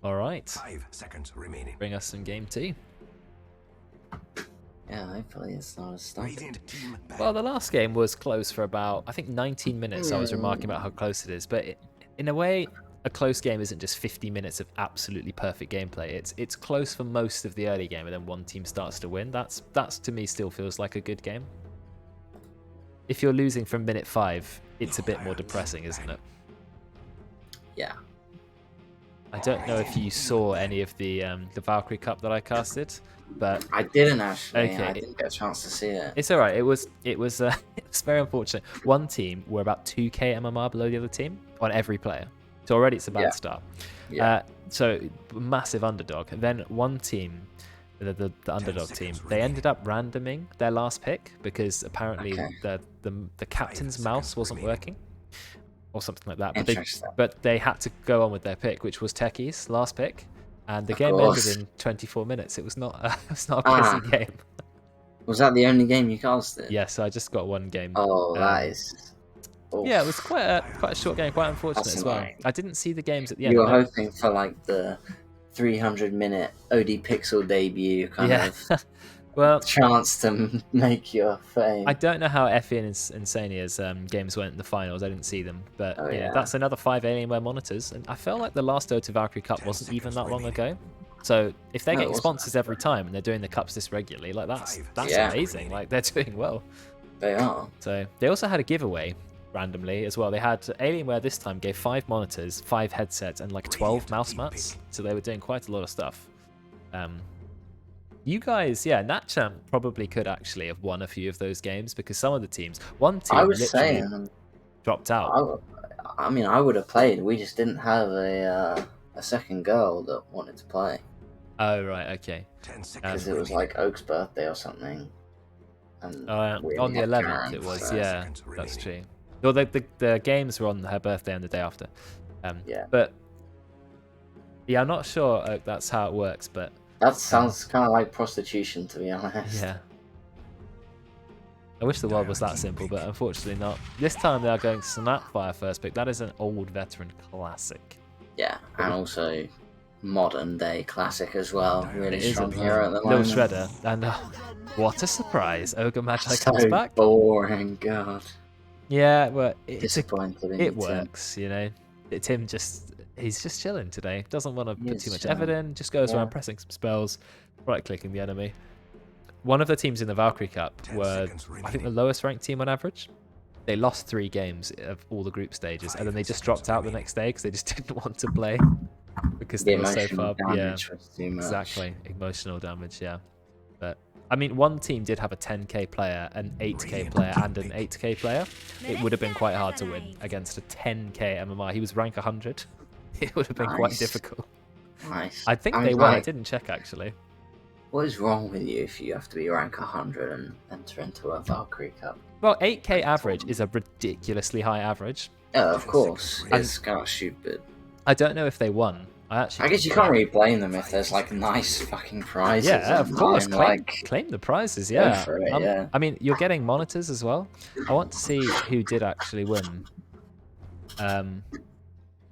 All right. 5 seconds remaining. Bring us some game 2. Yeah, hopefully it's not as stuck. Radiant team back. Well, the last game was close for about, I think, 19 minutes. I was remarking about how close it is. But in a way, a close game isn't just 50 minutes of absolutely perfect gameplay. It's close for most of the early game, and then one team starts to win. That's to me still feels like a good game. If you're losing from minute 5, it's a bit more depressing, isn't it? Yeah. I don't know if you saw any of the Valkyrie Cup that I casted, but I didn't actually. Okay. I didn't get a chance to see it. it's all right. It was it was very unfortunate. One team were about 2k MMR below the other team on every player, so already it's a bad start. Yeah. So massive underdog. And then one team, the underdog team, they ended up randoming their last pick because apparently the captain's mouse wasn't working. Or something like that, but they had to go on with their pick, which was Techie's last pick, and the game ended in 24 minutes. It was not a busy game. Was that the only game you casted? Yeah, so I just got one game. Oh, that is. Oof. Yeah, it was quite a short game, quite unfortunate as well. I didn't see the games at the end. You were hoping for like the 300-minute OD Pixel debut kind of well, chance to make your fame. I don't know how Effie and Insania's games went in the finals. I didn't see them, but that's another 5 Alienware monitors. And I felt like the last Dota Valkyrie Cup wasn't even that long ago. So if they're getting sponsors every time and they're doing the cups this regularly, like that's amazing. Like they're doing well. They are. So they also had a giveaway randomly as well. They had Alienware this time gave 5 monitors, 5 headsets, and like 12 mouse mats. So they were doing quite a lot of stuff. You guys, Natchamp probably could actually have won a few of those games because some of the teams, one team literally dropped out. I mean, I would have played. We just didn't have a second girl that wanted to play. Oh, right, okay. Because it was like Oak's birthday or something. And on the 11th it was, yeah, that's true. Well, the games were on her birthday and the day after. But, yeah, I'm not sure Oak, that's how it works, but... That sounds kind of like prostitution, to be honest. Yeah. I wish the world was that simple, but unfortunately not. This time they are going Snapfire first pick. That is an old veteran classic. Yeah, and also modern day classic as well. Really strong hero at the Little moment. Shredder. And what a surprise. Ogre Magi So comes back. boring, God. Yeah, well, Disappointed. It works, you know. Tim he's just chilling today. Doesn't want to put too much effort in. Just goes around pressing some spells, right-clicking the enemy. One of the teams in the Valkyrie Cup were, I think, the lowest ranked team on average. They lost 3 games of all the group stages, and then they just dropped out the next day because they just didn't want to play because they were so far. Yeah, exactly. Emotional damage. Yeah, but I mean, one team did have a 10k player, an 8k player, and an 8k player. It would have been quite hard to win against a 10k MMR. He was rank 100. It would have been quite difficult. Nice. I think they won. I didn't check actually. What is wrong with you if you have to be rank 100 and enter into a Valkyrie Cup? Well, 8k average is a ridiculously high average. Yeah, of course. It's kind of stupid. I don't know if they won. I guess you can't really blame them if there's like nice fucking prizes. Yeah, of course. Claim the prizes. Yeah. Go for it, yeah. I mean, you're getting monitors as well. I want to see who did actually win.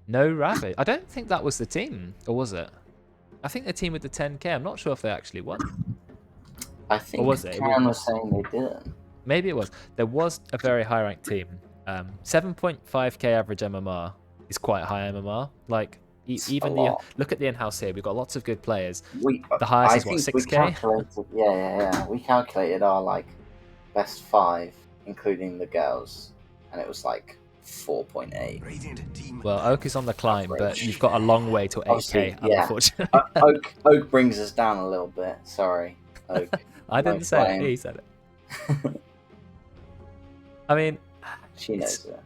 No Rabbit. I don't think that was the team, or was it? I think the team with the 10k. I'm not sure if they actually won. I think or was it? Karen was saying they didn't. Maybe it was. There was a very high ranked team. 7.5k average MMR is quite high MMR. Like even look at the in-house here. We've got lots of good players. The highest is what, 6k? Yeah. We calculated our like best 5, including the girls, and it was like 4.8. Well, Oak is on the climb, but you've got a long way to 8k, unfortunately. Oak brings us down a little bit. Sorry, Oak. I didn't say it. He said it. I mean, she knows it.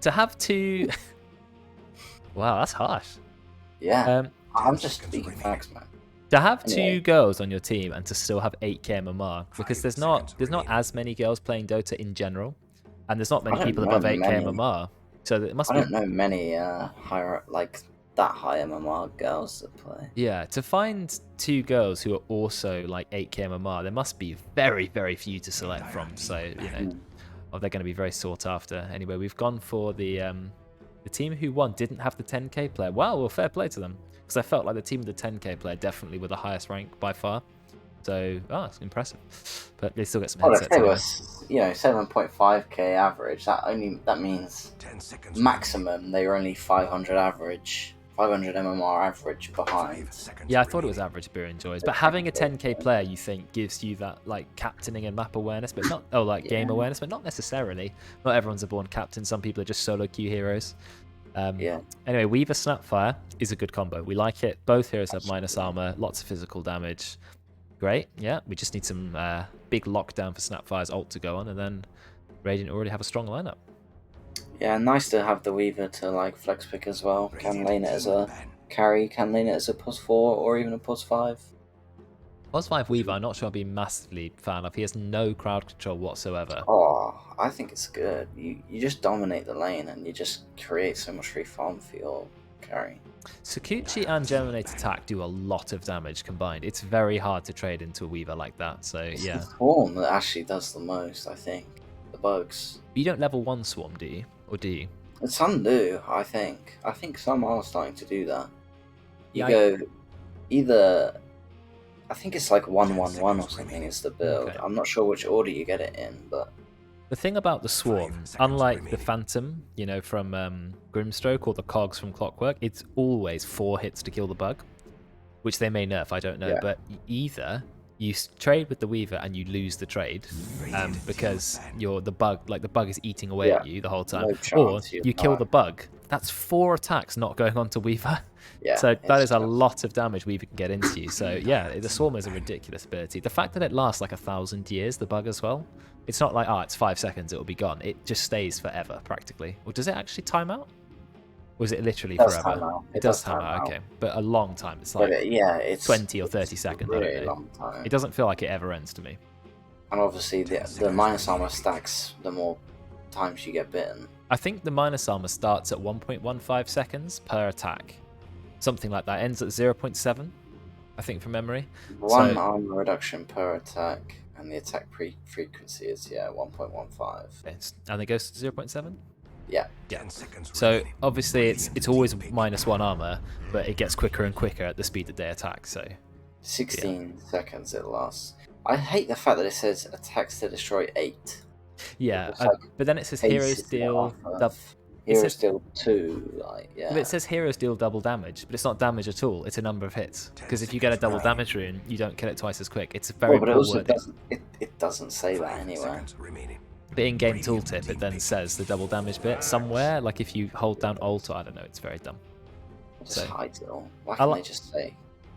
To have 2... Wow, that's harsh. Yeah, I'm just speaking facts, man. To have 2 girls on your team and to still have 8k MMR, because there's not as many girls playing Dota in general, and there's not many people above 8k MMR. So it must be. I don't know many higher like that high MMR girls that play. Yeah, to find 2 girls who are also like 8k MMR, there must be very, very few to select from. So, you know, they're going to be very sought after. Anyway, we've gone for the The team who won didn't have the 10k player. Wow, well, fair play to them. Because I felt like the team with the 10k player definitely were the highest rank by far. So, it's impressive. But they still get some headsets Well, anyway. if they were, 7.5k average, that means 10 seconds maximum they were only 500 average, 500 MMR average behind. Yeah, I thought it was average beer enjoys, but having a 10k player, you think, gives you that like captaining and map awareness, but not game awareness, but not necessarily. Not everyone's a born captain. Some people are just solo queue heroes. Anyway, Weaver Snapfire is a good combo. We like it. Both heroes have minus armor, lots of physical damage. Great. Yeah, we just need some big lockdown for Snapfire's ult to go on, and then Radiant already have a strong lineup. Yeah, nice to have the Weaver to like flex pick as well. Can lane it as a carry, can lane it as a +4 or even a +5. +5 Weaver, I'm not sure I'll be massively fan of. He has no crowd control whatsoever. Oh, I think it's good. You just dominate the lane and you just create so much free farm for your carry. Sakuchi and Germinate Attack do a lot of damage combined. It's very hard to trade into a Weaver like that, so yeah. It's the Swarm that actually does the most, I think. The bugs. You don't level 1 Swarm, do you? Or do you? Some do, I think. I think some are starting to do that. You Yeah, go either... I think it's like 1-1-1 or something is the build. Okay. I'm not sure which order you get it in, but... The thing about the Swarm, unlike the Phantom, from Grimstroke or the Cogs from Clockwork, it's always 4 hits to kill the bug, which they may nerf, I don't know, but either you trade with the Weaver and you lose the trade because the bug is eating away at you the whole time, or you kill the bug. That's 4 attacks not going on to Weaver. Yeah, so that is a lot of damage Weaver can get into you. So yeah, the Swarm is a ridiculous ability. The fact that it lasts like 1,000 years, the bug as well, it's not like, it's 5 seconds, it'll be gone. It just stays forever, practically. Or does it actually time out? Or is it literally forever? It does time out, okay. But a long time. It's like it's 20 or 30 seconds, I don't know. Long time. It doesn't feel like it ever ends to me. And obviously the minus armor stacks the more times you get bitten. I think the minus armor starts at 1.15 seconds per attack. Something like that. Ends at 0.7, I think, from memory. One armor reduction per attack, and the attack frequency is 1.15. And it goes to 0.7? Yeah. So obviously it's always -1 armor, but it gets quicker and quicker at the speed that they attack. So 16 seconds it lasts. I hate the fact that it says attacks to destroy 8. Yeah, but then it says heroes deal. Heroes deal 2, But it says heroes deal double damage, but it's not damage at all. It's a number of hits. Because if you get a double damage rune, you don't kill it twice as quick. It's very but it also doesn't say that anywhere. The in-game tooltip, it then says the double damage bit somewhere. Like if you hold down Alt, or I don't know. It's very dumb. Just hide it all. Why can't they just say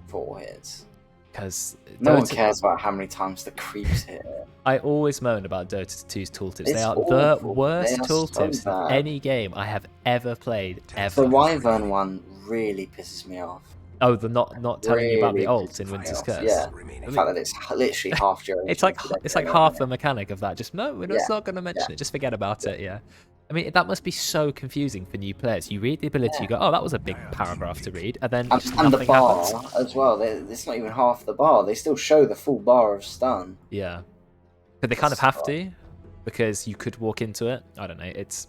4 hits? Because no one cares about how many times the creeps hit it. I always moan about Dota 2's tooltips. They are the worst tooltips of any game I have ever played, ever. The Wyvern one really pisses me off. Oh, the not telling you about the ult in Winter's Curse. Yeah, the fact that it's literally half duration. it's like half the mechanic of that. Just we're not going to mention it. Just forget about it. Yeah. I mean, that must be so confusing for new players. You read the ability, you go, "Oh, that was a big paragraph to read," and then just and nothing the bar happens. As well. It's not even half the bar. They still show the full bar of stun. Yeah, but they kind of have to, because you could walk into it. I don't know. It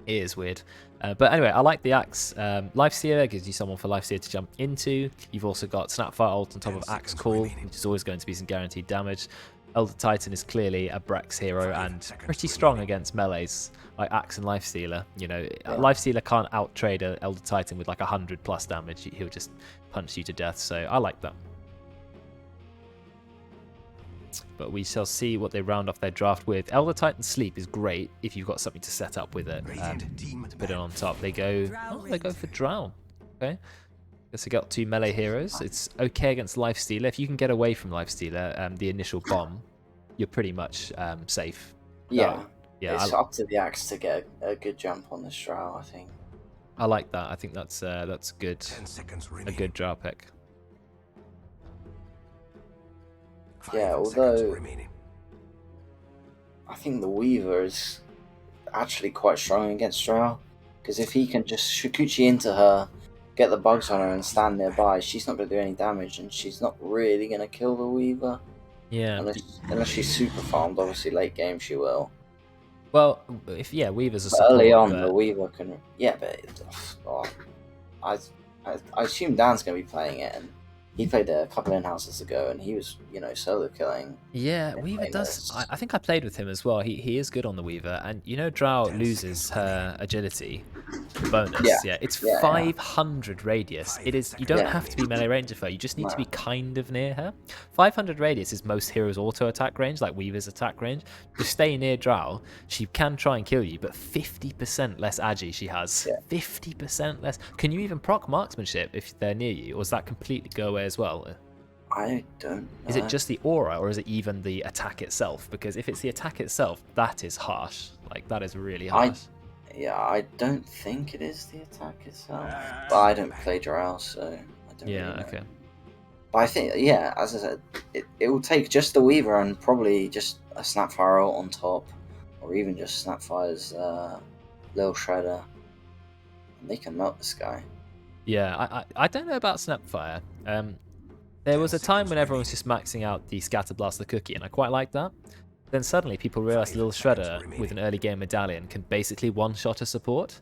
is weird. But anyway, I like the axe. Lifestealer gives you someone for Lifestealer to jump into. You've also got Snapfire ult on top of Axe Call, which is always going to be some guaranteed damage. Elder Titan is clearly a Brex hero and pretty strong against melees like Axe and Lifestealer. Lifestealer can't out-trade an Elder Titan with like 100+ damage. He'll just punch you to death, so I like that. But we shall see what they round off their draft with. Elder Titan Sleep is great if you've got something to set up with it, to put it on top. They go for Drow. Okay. Guess they got 2 melee heroes. It's okay against Lifestealer. If you can get away from Lifestealer, the initial bomb, you're pretty much safe. Yeah. It's up to the Axe to get a good jump on this Drow, I think. I like that. I think that's good. A good Drow pick. Yeah, although I think the Weaver is actually quite strong against Drow, because if he can just Shikuchi into her, get the bugs on her and stand nearby, she's not going to do any damage, and she's not really going to kill the Weaver. Yeah. Unless she's super farmed, obviously late game she will. Well, if Weaver's a But support, early on, but the Weaver can. Yeah, but oh, I, I assume Dan's going to be playing it, and he played it a couple in houses ago, and he was, solo killing. yeah, Weaver does. I think I played with him as well. He is good on the Weaver, and Drow loses her agility bonus. Yeah, it's Yeah, 500 radius. It is. You don't yeah. have to be melee range of her. You just need to No. be kind of near her. 500 radius is most heroes' auto attack range, like Weaver's attack range. Just stay near Drow. She can try and kill you, but 50% less agi she has. Yeah. 50% less. Can you even proc marksmanship if they're near you, or does that completely go away as well? I don't know. Is it just the aura, or is it even the attack itself? Because if it's the attack itself, that is harsh. Like, that is really harsh. I don't think it is the attack itself. But I don't play Drow, so I don't really know. Okay. But I think, as I said, it will take just the Weaver and probably just a Snapfire ult on top, or even just Snapfire's Lil Shredder, and they can melt this guy. Yeah, I don't know about Snapfire. There was a time when everyone was just maxing out the Scatter Blast the cookie, and I quite liked that. Then suddenly people realised Lil Shredder with an early game medallion can basically one-shot a support,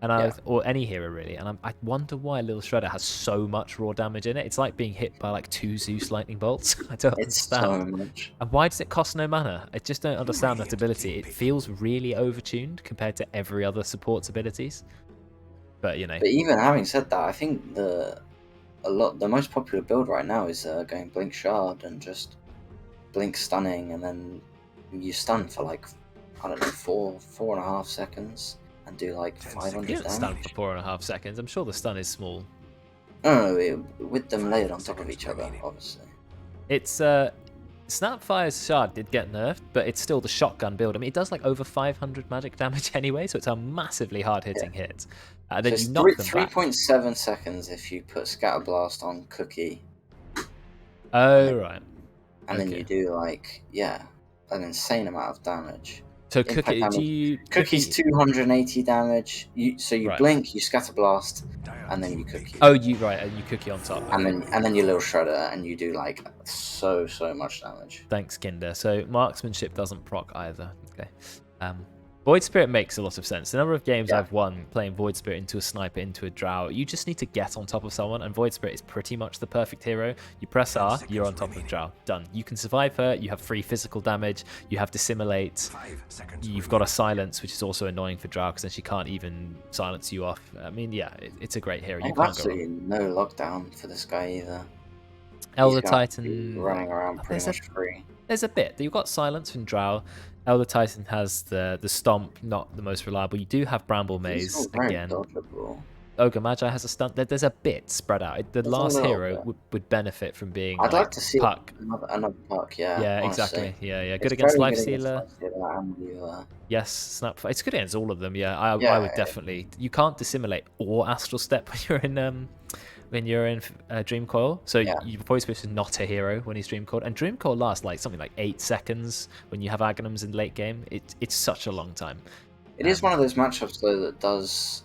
and or any hero really. And I wonder why Lil Shredder has so much raw damage in it. It's like being hit by like 2 Zeus lightning bolts. I don't understand. So much. And why does it cost no mana? I just don't understand that ability. It feels really overtuned compared to every other support's abilities. But But even having said that, I think the most popular build right now is going Blink Shard and just Blink stunning, and then you stun for like, I don't know, 4.5 seconds and do like 500 you don't damage. stun for 4.5 seconds. I'm sure the stun is small. No, with them layered on top of each other, obviously. It's Snapfire's shard did get nerfed, but it's still the shotgun build. I mean, it does like over 500 magic damage anyway, so it's a massively hard-hitting hit. Then So you knock them back. 3.7 seconds if you put Scatter Blast on Cookie. Oh, right. And then you do like, an insane amount of damage. So Cookie's 280 damage. You Right. blink, you Scatter Blast, and then you Cookie. Oh, and you Cookie on top. And then you Little Shredder, and you do like so much damage. Thanks, Kinder. So marksmanship doesn't proc either. Okay. Void Spirit makes a lot of sense. The number of games I've won playing Void Spirit into a sniper, into a drow, you just need to get on top of someone, and Void Spirit is pretty much the perfect hero. You press R, you're on top of drow. Done. You can survive her, you have free physical damage, you have Dissimulate, you've got a silence, which is also annoying for drow because then she can't even silence you off. I mean, it's a great hero. You can't absolutely go wrong. no lockdown for this guy either. Elder Titan running around pretty much free. There's a bit. You've got silence from drow. Elder Titan has the stomp, not the most reliable. You do have Bramble Maze again. Dodgeable. Ogre Magi has a stunt. There's a bit spread out. The last hero would benefit from being. I'd like to see Puck. Another Puck. Yeah. Yeah, honestly. exactly. Yeah. Good against Life Stealer. And Yes, Snap. It's good against all of them. Yeah, I would definitely. You can't Dissimulate or Astral Step when you're in Dream Coil. So your Voice Spirit is not a hero when he's Dream Coiled. And Dream Coil lasts like something like 8 seconds when you have Aghanims in late game. It's such a long time. It is one of those matchups though that does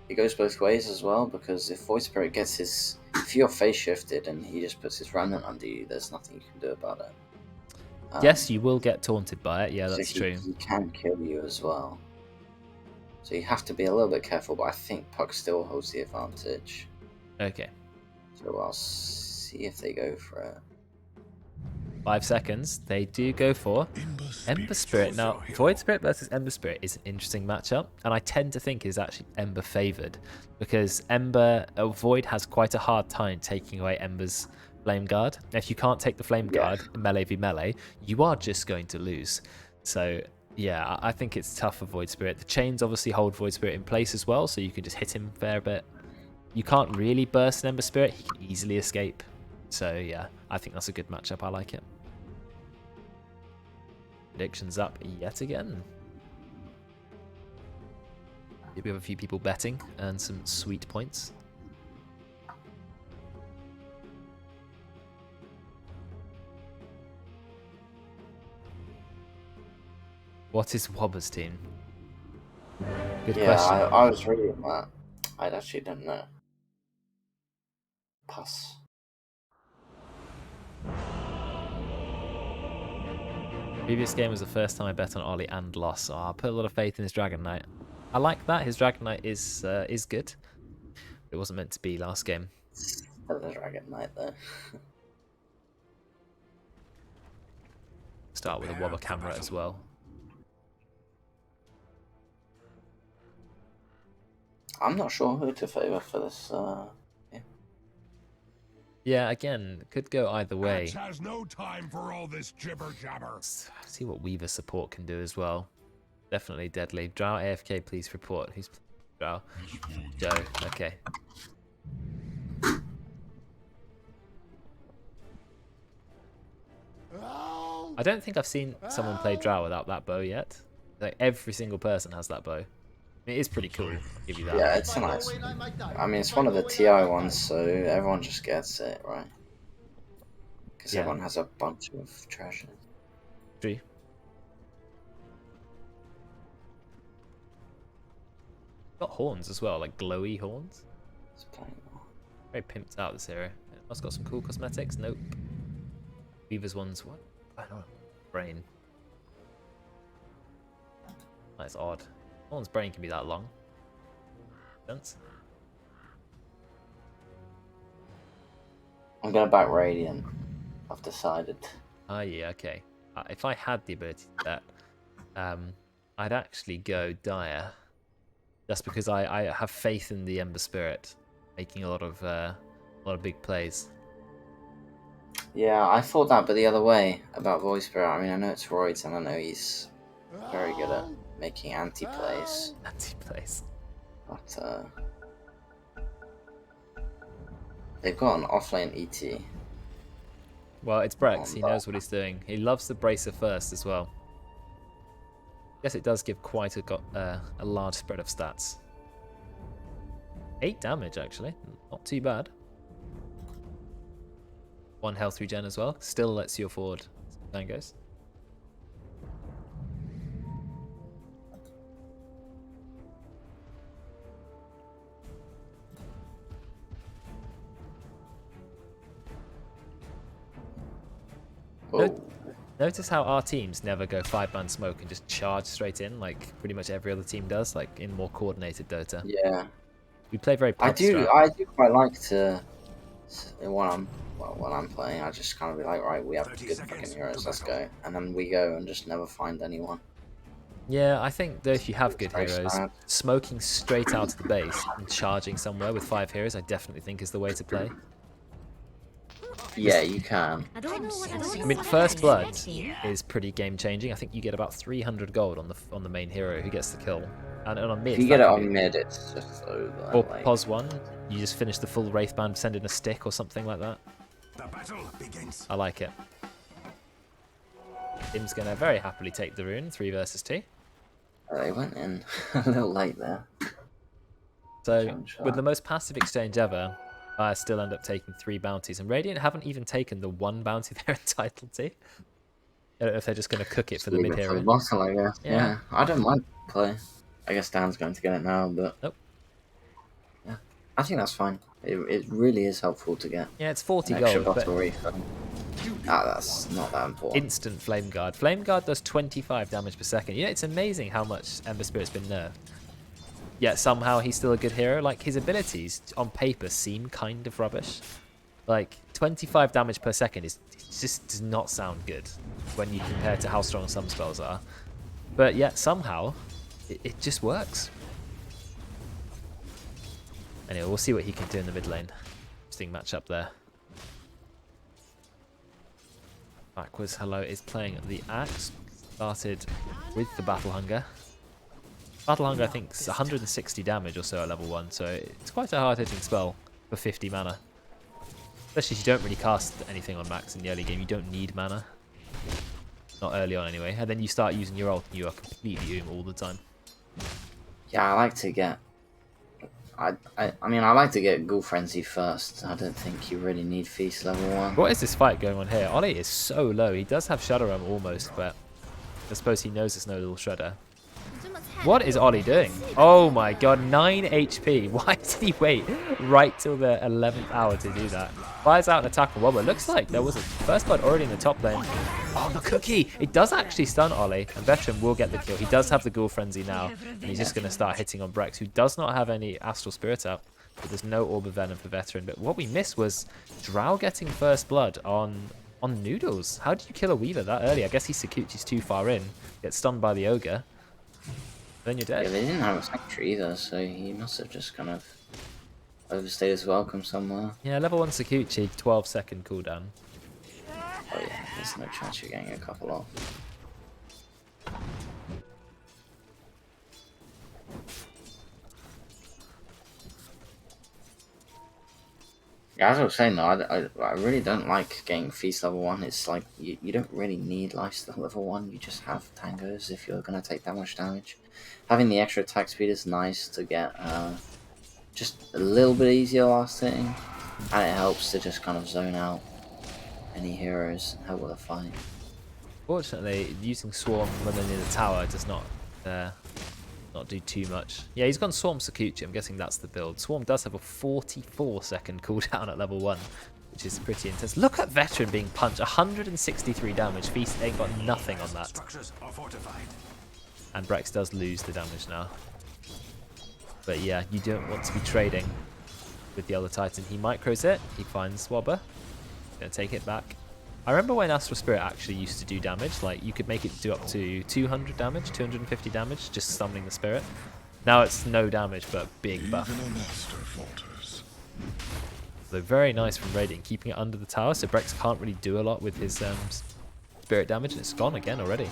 it goes both ways as well, because if Void Spirit gets if you're phase shifted and he just puts his remnant under you, there's nothing you can do about it. Yes, you will get taunted by it. Yeah, that's true. He can kill you as well. So you have to be a little bit careful, but I think Puck still holds the advantage. Okay. So I'll see if they go for it. 5 seconds. They do go for Ember Spirit. Now, Void Spirit versus Ember Spirit is an interesting matchup, and I tend to think is actually Ember favoured, because Void has quite a hard time taking away Ember's Flame Guard. If you can't take the Flame Guard, melee v melee, you are just going to lose. So yeah, I think it's tough for Void Spirit. The chains obviously hold Void Spirit in place as well, so you can just hit him a fair bit. You can't really burst an Ember Spirit. He can easily escape. So yeah, I think that's a good matchup. I like it. Predictions up yet again. We have a few people betting and some sweet points. What is Wobber's team? Good question. I was reading that. I actually don't know. Pass. Previous game was the first time I bet on Ollie and lost. So I put a lot of faith in his Dragon Knight. I like that. His Dragon Knight is good. It wasn't meant to be last game. The Dragon Knight though. Start with a wobber camera as well. I'm not sure who to favour for this. Yeah, again, could go either way. Has no time for all this jibber jabber. See what Weaver support can do as well. Definitely deadly. Drow AFK, please report. Who's Drow? Joe. Okay. I don't think I've seen someone play Drow without that bow yet. Like every single person has that bow. It is pretty cool. I'll give you that. Yeah, it's nice. I mean, it's one of the TI ones, so everyone just gets it, right? Because everyone has a bunch of treasures. True. Got horns as well, like glowy horns. It's playing well. Very pimped out this hero. It's got some cool cosmetics. Nope. Weaver's ones. What? I don't know. Brain. That's odd. No one's brain can be that long. Sense. I'm gonna back Radiant. I've decided. Ah, yeah, okay. If I had the ability to bet, I'd actually go Dire. Just because I have faith in the Ember Spirit, making a lot of big plays. Yeah, I thought that, but the other way about Voice Spirit. I mean, I know it's Roids, and I know he's very good at making anti-plays. Anti-plays. But they've got an offlane ET. Well, it's Brex. He knows what he's doing. He loves the Bracer first as well. Guess it does give quite a large spread of stats. 8 damage, actually. Not too bad. 1 health regen as well. Still lets you afford Tangos. Notice how our teams never go 5-man smoke and just charge straight in, like pretty much every other team does, like in more coordinated Dota. Yeah. We play very I do quite like to when I'm playing, I just kind of be like, right, we have good fucking heroes, let's go. And then we go and just never find anyone. Yeah, I think that if you have good heroes, smoking straight out of the base and charging somewhere with 5 heroes, I definitely think is the way to play. Yeah, you can. I mean, First Blood is pretty game changing. I think you get about 300 gold on the main hero who gets the kill, and on mid. If you get it on mid, it's just over. Or like... Pos 1, you just finish the full Wraithband, send in a stick or something like that. The battle begins. I like it. Tim's gonna very happily take the rune, 3 versus 2. They went in a little late there. So with the most passive exchange ever, I still end up taking 3 bounties, and Radiant haven't even taken the 1 bounty they're entitled to. I don't know if they're just going to cook it for the mid hero. Bottle, I guess. Yeah, I don't mind play. I guess Dan's going to get it now, but nope. Yeah, I think that's fine. It really is helpful to get. Yeah, it's 40 gold. But... that's not that important. Instant Flame Guard. Flame Guard does 25 damage per second. Yeah, it's amazing how much Ember Spirit's been nerfed. Yet somehow he's still a good hero. Like, his abilities on paper seem kind of rubbish. Like, 25 damage per second just does not sound good when you compare to how strong some spells are. But yet somehow it just works. Anyway, we'll see what he can do in the mid lane. Interesting matchup there. Backwards Hello is playing the Axe. Started with the Battle Hunger. Battle Hunger, I think, is 160 damage or so at level 1, so it's quite a hard-hitting spell for 50 mana. Especially if you don't really cast anything on max in the early game, you don't need mana. Not early on anyway. And then you start using your ult and you are completely all the time. Yeah, I like to get... I mean, I like to get Ghoul Frenzy first. I don't think you really need Feast level 1. What is this fight going on here? Ollie is so low. He does have Shadow Realm almost, but I suppose he knows it's no little shredder. What is Ollie doing? Oh my god, 9 HP. Why did he wait right till the 11th hour to do that? Fires out an attack on Wobber. Looks like there was a First Blood already in the top lane. Oh, the cookie! It does actually stun Ollie, and Veteran will get the kill. He does have the Ghoul Frenzy now, and he's just going to start hitting on Brex, who does not have any Astral Spirit up, but there's no Orb of Venom for Veteran. But what we missed was Drow getting first blood on Noodles. How did you kill a Weaver that early? I guess he Sakuchi's too far in, gets stunned by the Ogre, then you're dead. Yeah, they didn't have a Sanctuary either, so he must have just kind of overstayed his welcome somewhere. Yeah, level 1 Sakuchi, 12-second cooldown. Oh yeah, there's no chance you're getting a couple off. Yeah, as I was saying though, I really don't like getting Feast level 1. It's like, you don't really need Lifesteal level 1, you just have Tangos if you're going to take that much damage. Having the extra attack speed is nice to get just a little bit easier last hitting, and it helps to just kind of zone out any heroes and help with a fight. Fortunately, using Swarm running in the tower does not do too much. Yeah, he's gone Swarm Sakuchi. I'm guessing that's the build. Swarm does have a 44-second cooldown at level 1, which is pretty intense. Look at Veteran being punched. 163 damage. Feast ain't got nothing on that. Structures are fortified. And Brex does lose the damage now. But yeah, you don't want to be trading with the other Titan. He micros it. He finds Swabber. Gonna take it back. I remember when Astral Spirit actually used to do damage. Like, you could make it do up to 200 damage, 250 damage, just summoning the Spirit. Now it's no damage, but big buff. So very nice from Radiant, keeping it under the tower, so Brex can't really do a lot with his Spirit damage, and it's gone again already.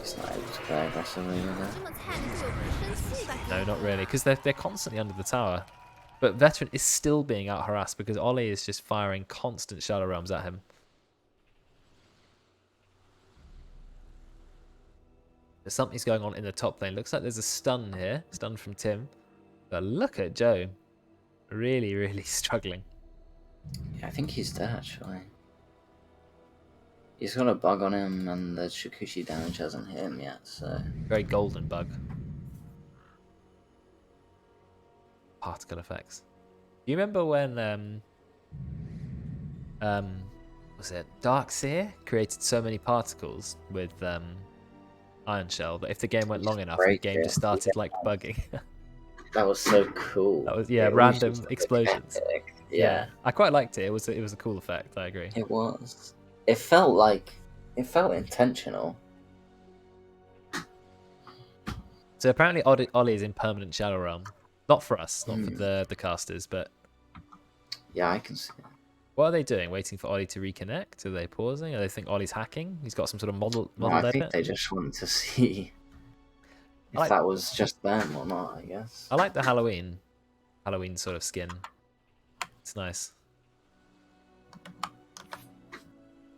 He's not able to play aggressively with it. No, not really, because they're constantly under the tower. But Veteran is still being out harassed because Ollie is just firing constant Shadow Realms at him. There's something's going on in the top lane. Looks like there's a stun here. Stun from Tim. But look at Joe. Really, really struggling. Yeah, I think he's dead actually. He's got a bug on him and the Shukuchi damage hasn't hit him yet, so... Very golden bug. Particle effects. Do you remember when was it Darkseer created so many particles with Iron Shell that if the game went long enough, the game just started like bugging? That was so cool. That was random explosions. Yeah, I quite liked it. It was a cool effect. I agree. It was. It felt intentional. So apparently Ollie is in permanent Shadow Realm. Not for us, not for the casters, but... Yeah, I can see that. What are they doing? Waiting for Ollie to reconnect? Are they pausing? Or they think Ollie's hacking? He's got some sort of model I think edit? they just wanted to see if that was just them or not, I guess. I like the Halloween sort of skin. It's nice.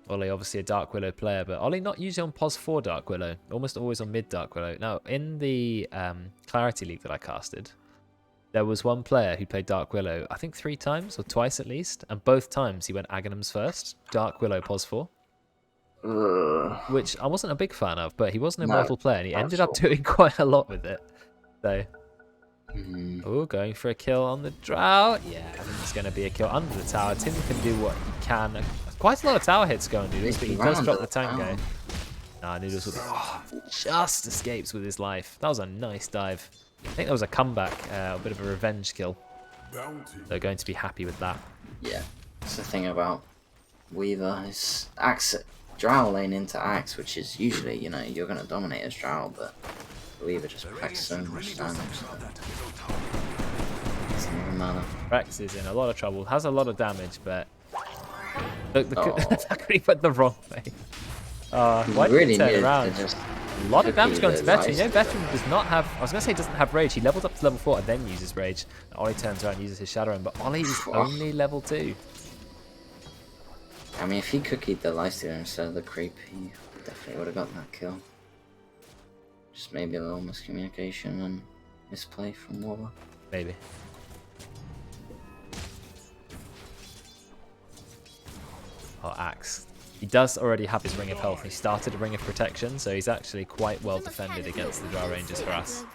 Ollie, obviously a Dark Willow player, but Ollie not usually on pos 4 Dark Willow, almost always on mid Dark Willow. Now, in the Clarity League that I casted, there was one player who played Dark Willow, I think 3 times, or twice at least, and both times he went Aghanim's first, Dark Willow pos 4. Which I wasn't a big fan of, but he was an immortal player, and he ended up doing quite a lot with it. So, oh, going for a kill on the Drow. Yeah, I think it's going to be a kill under the tower. Tim can do what he can. Quite a lot of tower hits going Noodles, but he does drop the tango. Nah, Noodles just escapes with his life. That was a nice dive. I think that was a comeback, a bit of a revenge kill. They're going to be happy with that. Yeah, that's the thing about Weaver is Axe, Drow lane into Axe, which is usually, you know, you're going to dominate as Drow, but Weaver just packs so much damage. Doesn't even matter. Rex is in a lot of trouble, has a lot of damage, but look, the he went the wrong way. Why did he turn around? A lot of damage going to Veteran. You know, Veteran does not have... I was going to say he doesn't have Rage. He levels up to level 4 and then uses Rage. And Ollie turns around and uses his Shadow Realm, but Ollie is only level 2. I mean, if he cookied the Lifestealer instead of the Creep, he definitely would have got that kill. Just maybe a little miscommunication and misplay from Wobber. Maybe. Oh, Axe. He does already have his Ring of Health. He started a Ring of Protection, so he's actually quite well defended against the Drow Rangers for us.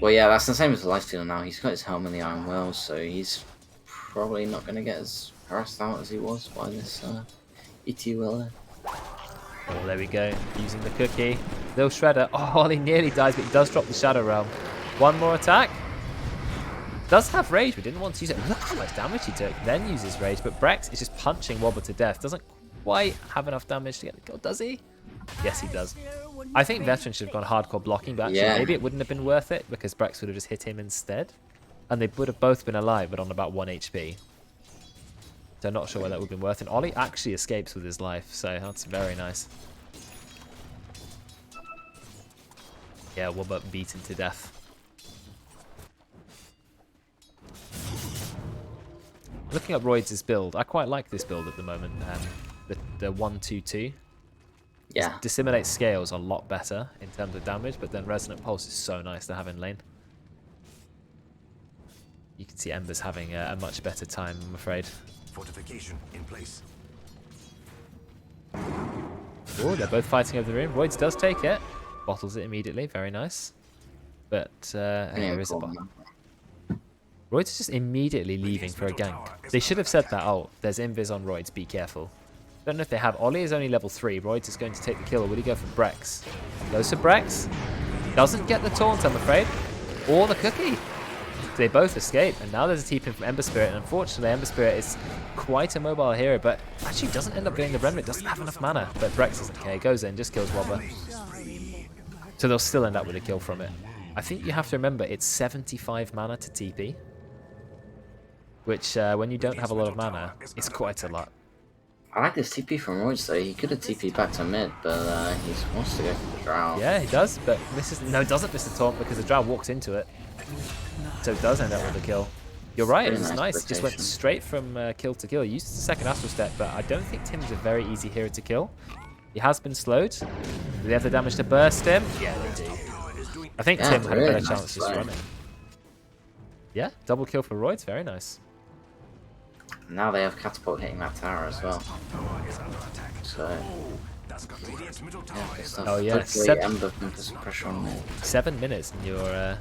Well, yeah, that's the same as the Lifestealer now. He's got his Helm in the Iron Wells, so he's probably not going to get as harassed out as he was by this E.T. Willow. Oh, there we go. Using the cookie. Little Shredder. Oh, Ollie nearly dies, but he does drop the Shadow Realm. One more attack. Does have rage, but didn't want to use it. Look how much damage he took. Then uses rage, but Brex is just punching Wobber to death. Doesn't quite have enough damage to get the kill, does he? Yes, he does. I think Veteran should have gone hardcore blocking, but actually maybe it wouldn't have been worth it because Brex would have just hit him instead. And they would have both been alive, but on about 1 HP. So not sure whether that would have been worth it. Ollie actually escapes with his life, so that's very nice. Yeah, Wobber beaten to death. Looking up Roids' build, I quite like this build at the moment. The 1-2-2. Yeah. Disseminate scales a lot better in terms of damage, but then Resonant Pulse is so nice to have in lane. You can see Ember's having a much better time, I'm afraid. Fortification in place. Oh, they're both fighting over the room. Roids does take it. Bottles it immediately. Very nice. But there is a bottle. Roids is just immediately leaving for a gank. They should have said that, oh, there's invis on Roids, be careful. Don't know if they have. Ollie is only level 3. Roids is going to take the kill, or would he go for Brex? Goes for Brex. Doesn't get the taunt, I'm afraid. Or the cookie. They both escape, and now there's a TP from Ember Spirit, and unfortunately Ember Spirit is quite a mobile hero, but actually doesn't end up getting the remnant, doesn't have enough mana. But Brex doesn't care, goes in, just kills Wobber. So they'll still end up with a kill from it. I think you have to remember it's 75 mana to TP, which when you don't have a lot of mana, is quite a lot. I like this TP from Roids though. He could have TP'd back to mid, but he wants to go for the Drow. Yeah, he does, but misses. No, he doesn't miss the taunt because the Drow walks into it. So it does end up with a kill. You're right, it was nice. He just went straight from kill to kill. He used the second Astral Step, but I don't think Tim's a very easy hero to kill. He has been slowed. Do they have the damage to burst him? Yeah, they do. I think Tim had a better chance just running. Yeah, double kill for Roids. Very nice. Now they have Catapult hitting that tower as well. So... oh yeah, Ember can put some pressure on me. 7 minutes and you're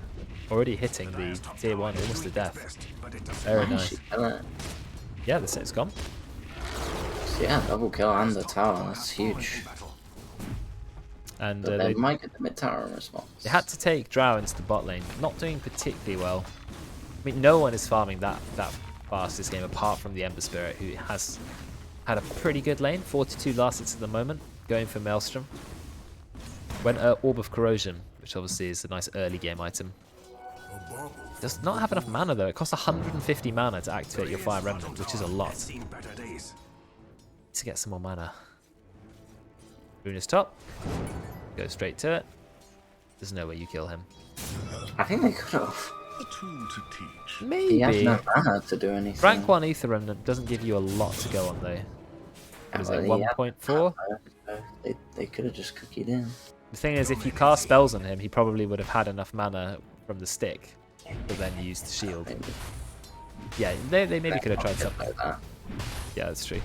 already hitting the tier 1 almost to death. Very nice. Yeah, the set's gone. So yeah, double kill and the tower, that's huge. And they might get the mid tower in response. They had to take Drow into the bot lane, not doing particularly well. I mean, no one is farming that fast this game apart from the Ember Spirit, who has had a pretty good lane. 42 last hits at the moment, going for Maelstrom. Went Orb of Corrosion, which obviously is a nice early game item. Does not have enough mana though. It costs 150 mana to activate your Fire Remnant, which is a lot. To get some more mana. Rune is top. Go straight to it. There's no way you kill him. I think they could have. Maybe. He has no mana to do anything. Rank 1 Ether Remnant doesn't give you a lot to go on though. Is it 1.4? They could have just cookied in. The thing is, if you cast spells on him, he probably would have had enough mana from the stick to then use the shield. Maybe. Yeah, they maybe could have tried something. Like that. Yeah, that's true.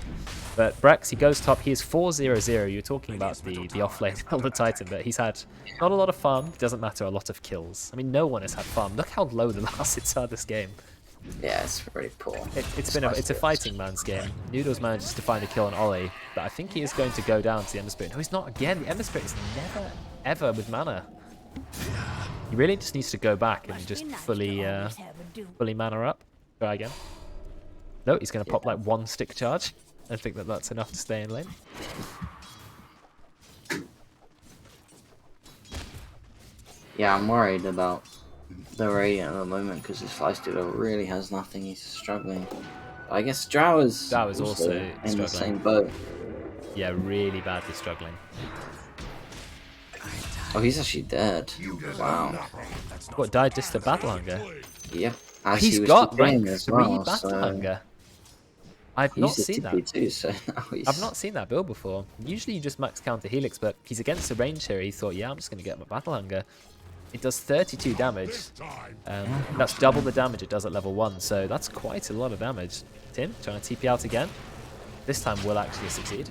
But Brex, he goes top. He is 4-0-0. You're talking about the off-lane on the Titan, but he's had not a lot of farm. It doesn't matter, a lot of kills. I mean, no one has had farm. Look how low the last hits are this game. Yeah, it's very poor. It's a fighting man's game. Noodles manages to find a kill on Ollie, but I think he is going to go down to the Ember Spirit. No, he's not again. The Ember Spirit is never, ever with mana. He really just needs to go back and just fully mana up. Try again. No, he's going to pop like one stick charge. I think that's enough to stay in lane. Yeah, I'm worried about the Radiant at the moment because his Flystealer really has nothing. He's struggling. I guess Drow is also in struggling. The same boat. Yeah, really badly struggling. Oh, he's actually dead. Wow. What, died just to battle hunger? Yep. He's got rank 3 battle hunger. I've not seen that. Too, so I've not seen that build before. Usually you just max counter Helix, but he's against a range here. He thought, yeah, I'm just going to get my battle hunger. It does 32 damage. That's double the damage it does at level 1, so that's quite a lot of damage. Tim, trying to TP out again. This time will actually succeed.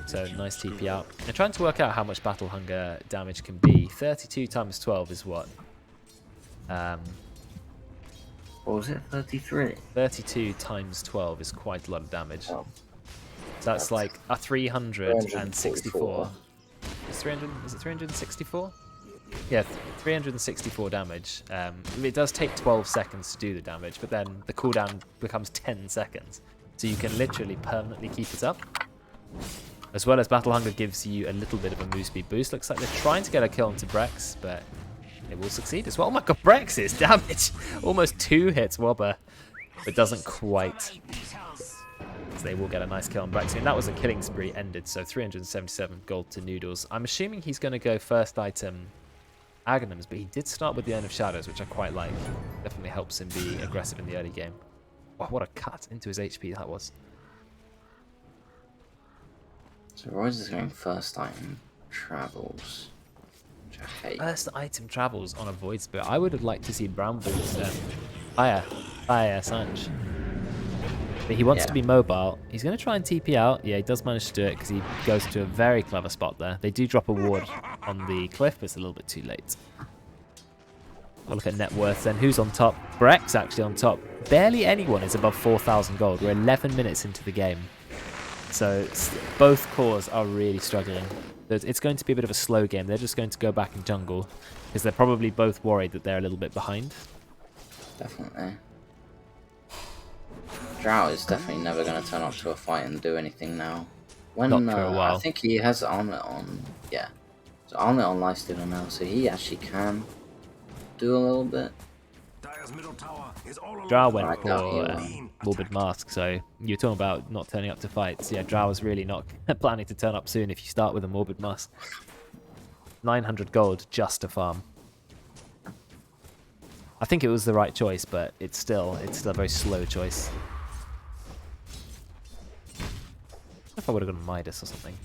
So nice TP out. I'm trying to work out how much battle hunger damage can be. 32 times 12 is what? What was it? 33? 32 times 12 is quite a lot of damage. Oh. That's like a 364. 344. Is it 364? Yeah, 364 damage. It does take 12 seconds to do the damage, but then the cooldown becomes 10 seconds. So you can literally permanently keep it up. As well as Battle Hunger gives you a little bit of a move speed boost. Looks like they're trying to get a kill onto Brex, but it will succeed as well. Oh my god, Brex's damage! Almost 2 hits Wobber, but doesn't quite. So they will get a nice kill on Brex. And that was a killing spree ended, so 377 gold to Noodles. I'm assuming he's going to go first item Aghanims, but he did start with the Urn of Shadows, which I quite like. Definitely helps him be aggressive in the early game. Oh, what a cut into his HP that was. So Royce is going first item Travels, which I hate. First item Travels on a Void Spirit. I would have liked to see Brown Boots higher Sanj. But he wants to be mobile. He's going to try and TP out. Yeah, he does manage to do it because he goes to a very clever spot there. They do drop a ward on the cliff, but it's a little bit too late. I'll look at net worth then. Who's on top? Brex actually on top. Barely anyone is above 4,000 gold. We're 11 minutes into the game. So both cores are really struggling. It's going to be a bit of a slow game. They're just going to go back in jungle because they're probably both worried that they're a little bit behind. Definitely. Drow is definitely never going to turn up to a fight and do anything now. When, Not for a while. I think he has armlet on. Yeah. So armlet on lifestealer now, so he actually can do a little bit. Drow went for Morbid Mask, so you're talking about not turning up to fights. Yeah, Drow is really not planning to turn up soon if you start with a Morbid Mask. 900 gold just to farm. I think it was the right choice, but it's still a very slow choice. If I would have gone Midas or something.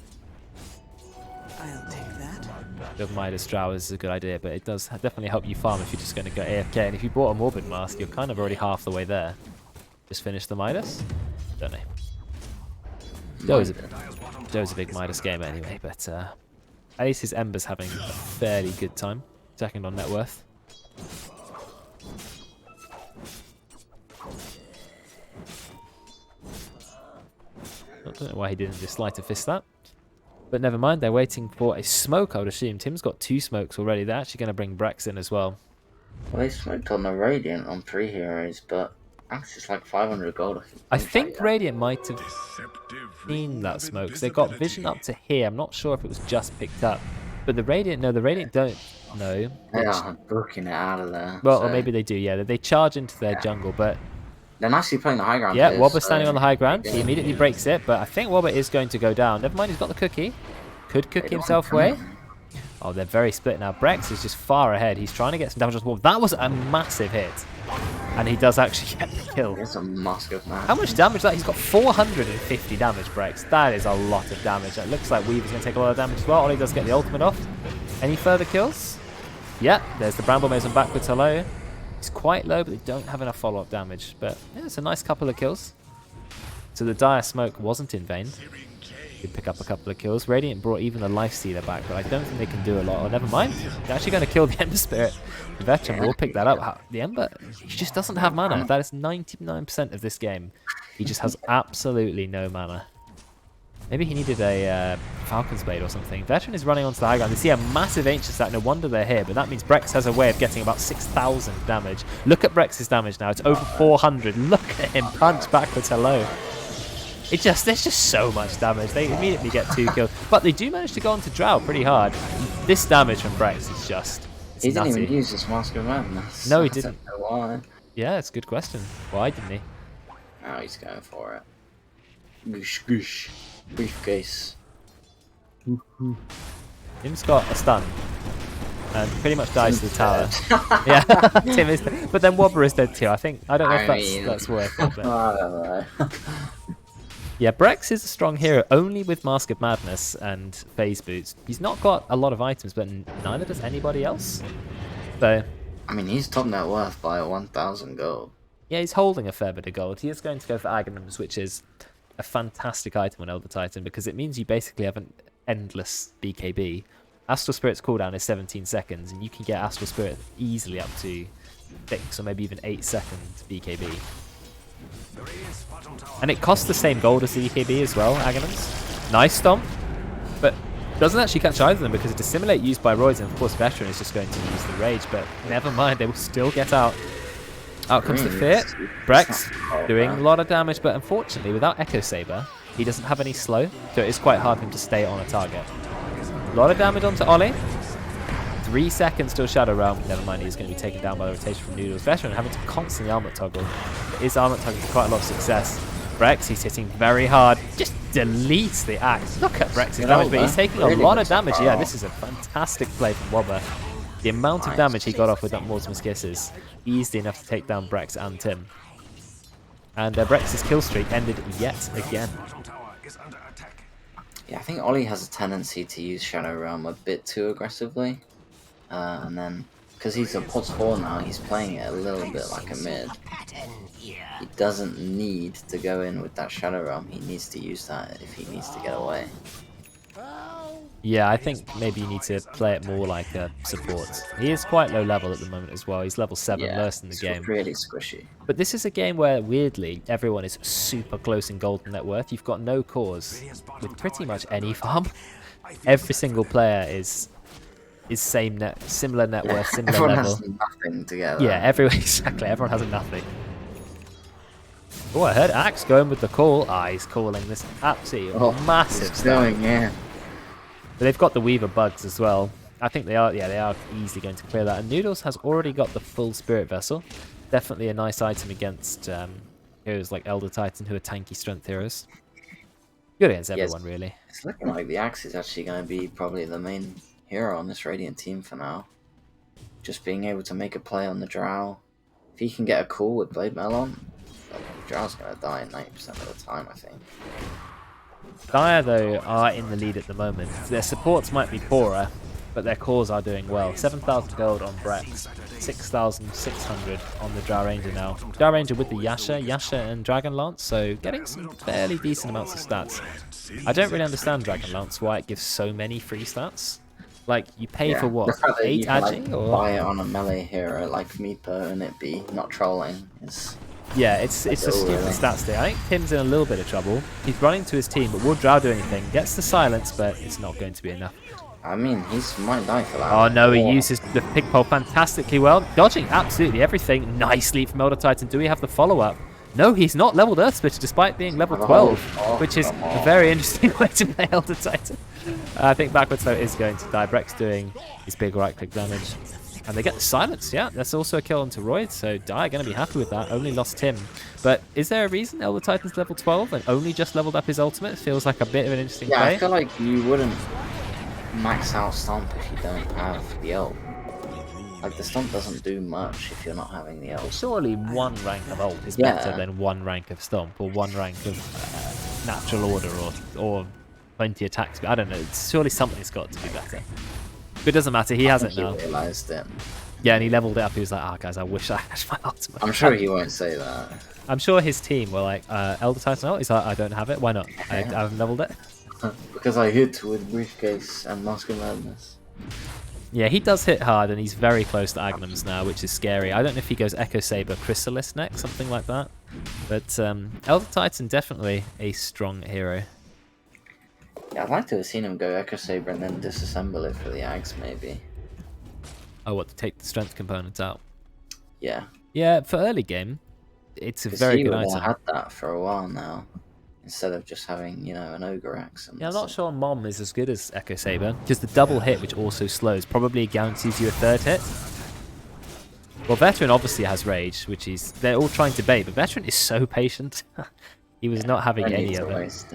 I'll take that. The Midas Drow is a good idea, but it does definitely help you farm if you're just going to go AFK. And if you bought a Morbid Mask, you're kind of already half the way there. Just finish the Midas? Don't know. Joe's a big Midas gamer anyway, but at least his Ember's having a fairly good time. Second on net worth. I don't know why he didn't just Sleight of Fist that. But never mind, they're waiting for a smoke, I would assume. Tim's got 2 smokes already. They're actually going to bring Brex in as well. Well, they smoked on the Radiant on 3 heroes, but that's just like 500 gold. I think Radiant might have seen that smoke, because they got vision up to here. I'm not sure if it was just picked up. But the Radiant, no, the Radiant don't know. They are booking it out of there. Well, or maybe they do, yeah. They charge into their jungle, but... They're nicely playing the high ground. Yeah, Wobber's standing on the high ground. He immediately breaks it, but I think Wobber is going to go down. Never mind, he's got the cookie. Could cook himself away. Oh, they're very split now. Brex is just far ahead. He's trying to get some damage on Wobber. That was a massive hit. And he does actually get the kill. That's a massive man. How much damage is that? He's got 450 damage, Brex. That is a lot of damage. It looks like Weaver's going to take a lot of damage as well. Ollie does get the ultimate off. Any further kills? Yeah, there's the Bramble Maze on backwards. Hello. He's quite low, but they don't have enough follow-up damage. But yeah, it's a nice couple of kills. So the Dire Smoke wasn't in vain. Did pick up a couple of kills. Radiant brought even a Lifestealer back, but I don't think they can do a lot. Oh, never mind. They're actually going to kill the Ember Spirit. The Veteran will pick that up. The Ember, he just doesn't have mana. That is 99% of this game. He just has absolutely no mana. Maybe he needed a Falcon's Blade or something. Veteran is running onto the high ground. They see a massive Ancient Stack. No wonder they're here, but that means Brex has a way of getting about 6,000 damage. Look at Brex's damage now. It's over 400. Look at him punch backwards. Hello. There's just so much damage. They immediately get 2 kills. But they do manage to go onto Drow pretty hard. This damage from Brex is just... He didn't even use his Mask of Madness. No, he didn't. I don't know why. Yeah, it's a good question. Why didn't he? Now he's going for it. Goosh, goosh. Briefcase. Tim's got a stun. And pretty much dies to the tower. Yeah, Tim is dead. But then Wobber is dead too. I don't know if that's worth it. But... I don't know. Yeah, Brex is a strong hero only with Mask of Madness and Phase Boots. He's not got a lot of items, but neither does anybody else. So, I mean, he's top net worth by 1,000 gold. Yeah, he's holding a fair bit of gold. He is going to go for Aghanims, which is a fantastic item on Elder Titan because it means you basically have an endless BKB. Astral Spirit's cooldown is 17 seconds, and you can get Astral Spirit easily up to 6 or maybe even 8 seconds BKB. And it costs the same gold as the EKB as well, Aghanim's. Nice stomp, but doesn't actually catch either of them because a Dissimulate used by Royds, and of course Veteran is just going to use the Rage, but never mind, they will still get out. Out comes the Fear. Brex doing a lot of damage, but unfortunately without Echo Saber, he doesn't have any slow, so it is quite hard for him to stay on a target. A lot of damage onto Ollie. 3 seconds till Shadow Realm. Never mind, he's going to be taken down by the rotation from Noodles. Veteran having to constantly armlet toggle. His armlet toggle quite a lot of success. Brex, he's hitting very hard. Just deletes the axe. Look at Brex's damage, but he's taking a lot of damage. Yeah, this is a fantastic play from Wobber. The amount of damage he got off with that Mortimer's Kisses, easy enough to take down Brex and Tim. And Brex's kill streak ended yet again. Yeah, I think Ollie has a tendency to use Shadow Realm a bit too aggressively. And then, because he's a plus 4 now, he's playing it a little bit like a mid. He doesn't need to go in with that Shadow Realm, he needs to use that if he needs to get away. Yeah, I think maybe you need to play it more like a support. He is quite low level at the moment as well. He's level 7, lowest in the game. Really squishy. But this is a game where, weirdly, everyone is super close in golden net worth. You've got no cores with pretty much any farm. Every single player is similar net worth, similar everyone level. Has nothing together. Yeah, exactly. Everyone has nothing. Oh, I heard Axe going with the call. He's calling this absolutely massive stuff. But they've got the Weaver bugs as well. I think they are easily going to clear that. And Noodles has already got the full Spirit Vessel. Definitely a nice item against heroes like Elder Titan, who are tanky strength heroes. Good against everyone, really. It's looking like the Axe is actually going to be probably the main hero on this Radiant team for now. Just being able to make a play on the Drow. If he can get a call with Blade Melon, Drow's going to die 90% of the time, I think. Dire, though, are in the lead at the moment. Their supports might be poorer, but their cores are doing well. 7,000 gold on Brex, 6,600 on the Drow Ranger now. Drow Ranger with the Yasha and Dragon Lance, so getting some fairly decent amounts of stats. I don't really understand Dragon Lance, why it gives so many free stats. Like, you pay for what, 8 agi? Like, buy it on a melee hero like Meepo and it be not trolling. Yeah, it's a stupid stats there. I think Tim's in a little bit of trouble. He's running to his team, but will Drow do anything? Gets the silence, but it's not going to be enough. I mean, he might die for that. Oh no, he uses the pig pole fantastically well. Dodging absolutely everything. Nice leap from Elder Titan. Do we have the follow-up? No, he's not leveled Earth Splitter despite being level 12, which is a very interesting way to play Elder Titan. I think backwards though is going to die. Brex doing his big right-click damage. And they get the silence, yeah. That's also a kill onto Royd, so Dire going to be happy with that. Only lost Tim. But is there a reason Elder Titan's level 12 and only just leveled up his ultimate? Feels like a bit of an interesting play. I feel like you wouldn't max out Stomp if you don't have the ult. Like, the Stomp doesn't do much if you're not having the ult. Surely one rank of ult is better than one rank of Stomp, or one rank of natural order, or 20 attacks. I don't know, surely something's got to be better. But it doesn't matter, he has it now. He realised it. Yeah, and he leveled it up. He was like, guys, I wish I had my ultimate. I'm sure he won't say that. I'm sure his team were like, Elder Titan ult? He's like, I don't have it. Why not? I haven't leveled it. Because I hit with Briefcase and Mask of Madness. Yeah, he does hit hard, and he's very close to Agnums now, which is scary. I don't know if he goes Echo Saber Chrysalis next, something like that. But Elder Titan, definitely a strong hero. Yeah, I'd like to have seen him go Echo Saber and then disassemble it for the Ags, maybe. Oh, what, to take the strength components out? Yeah. Yeah, for early game, it's a very good item. Had that for a while now, instead of just having, you know, an Ogre Axe. Yeah, I'm not sure Mom is as good as Echo Saber, because the double hit, which also slows, probably guarantees you a third hit. Well, Veteran obviously has Rage, which they're all trying to bait, but Veteran is so patient. He was not having any of it.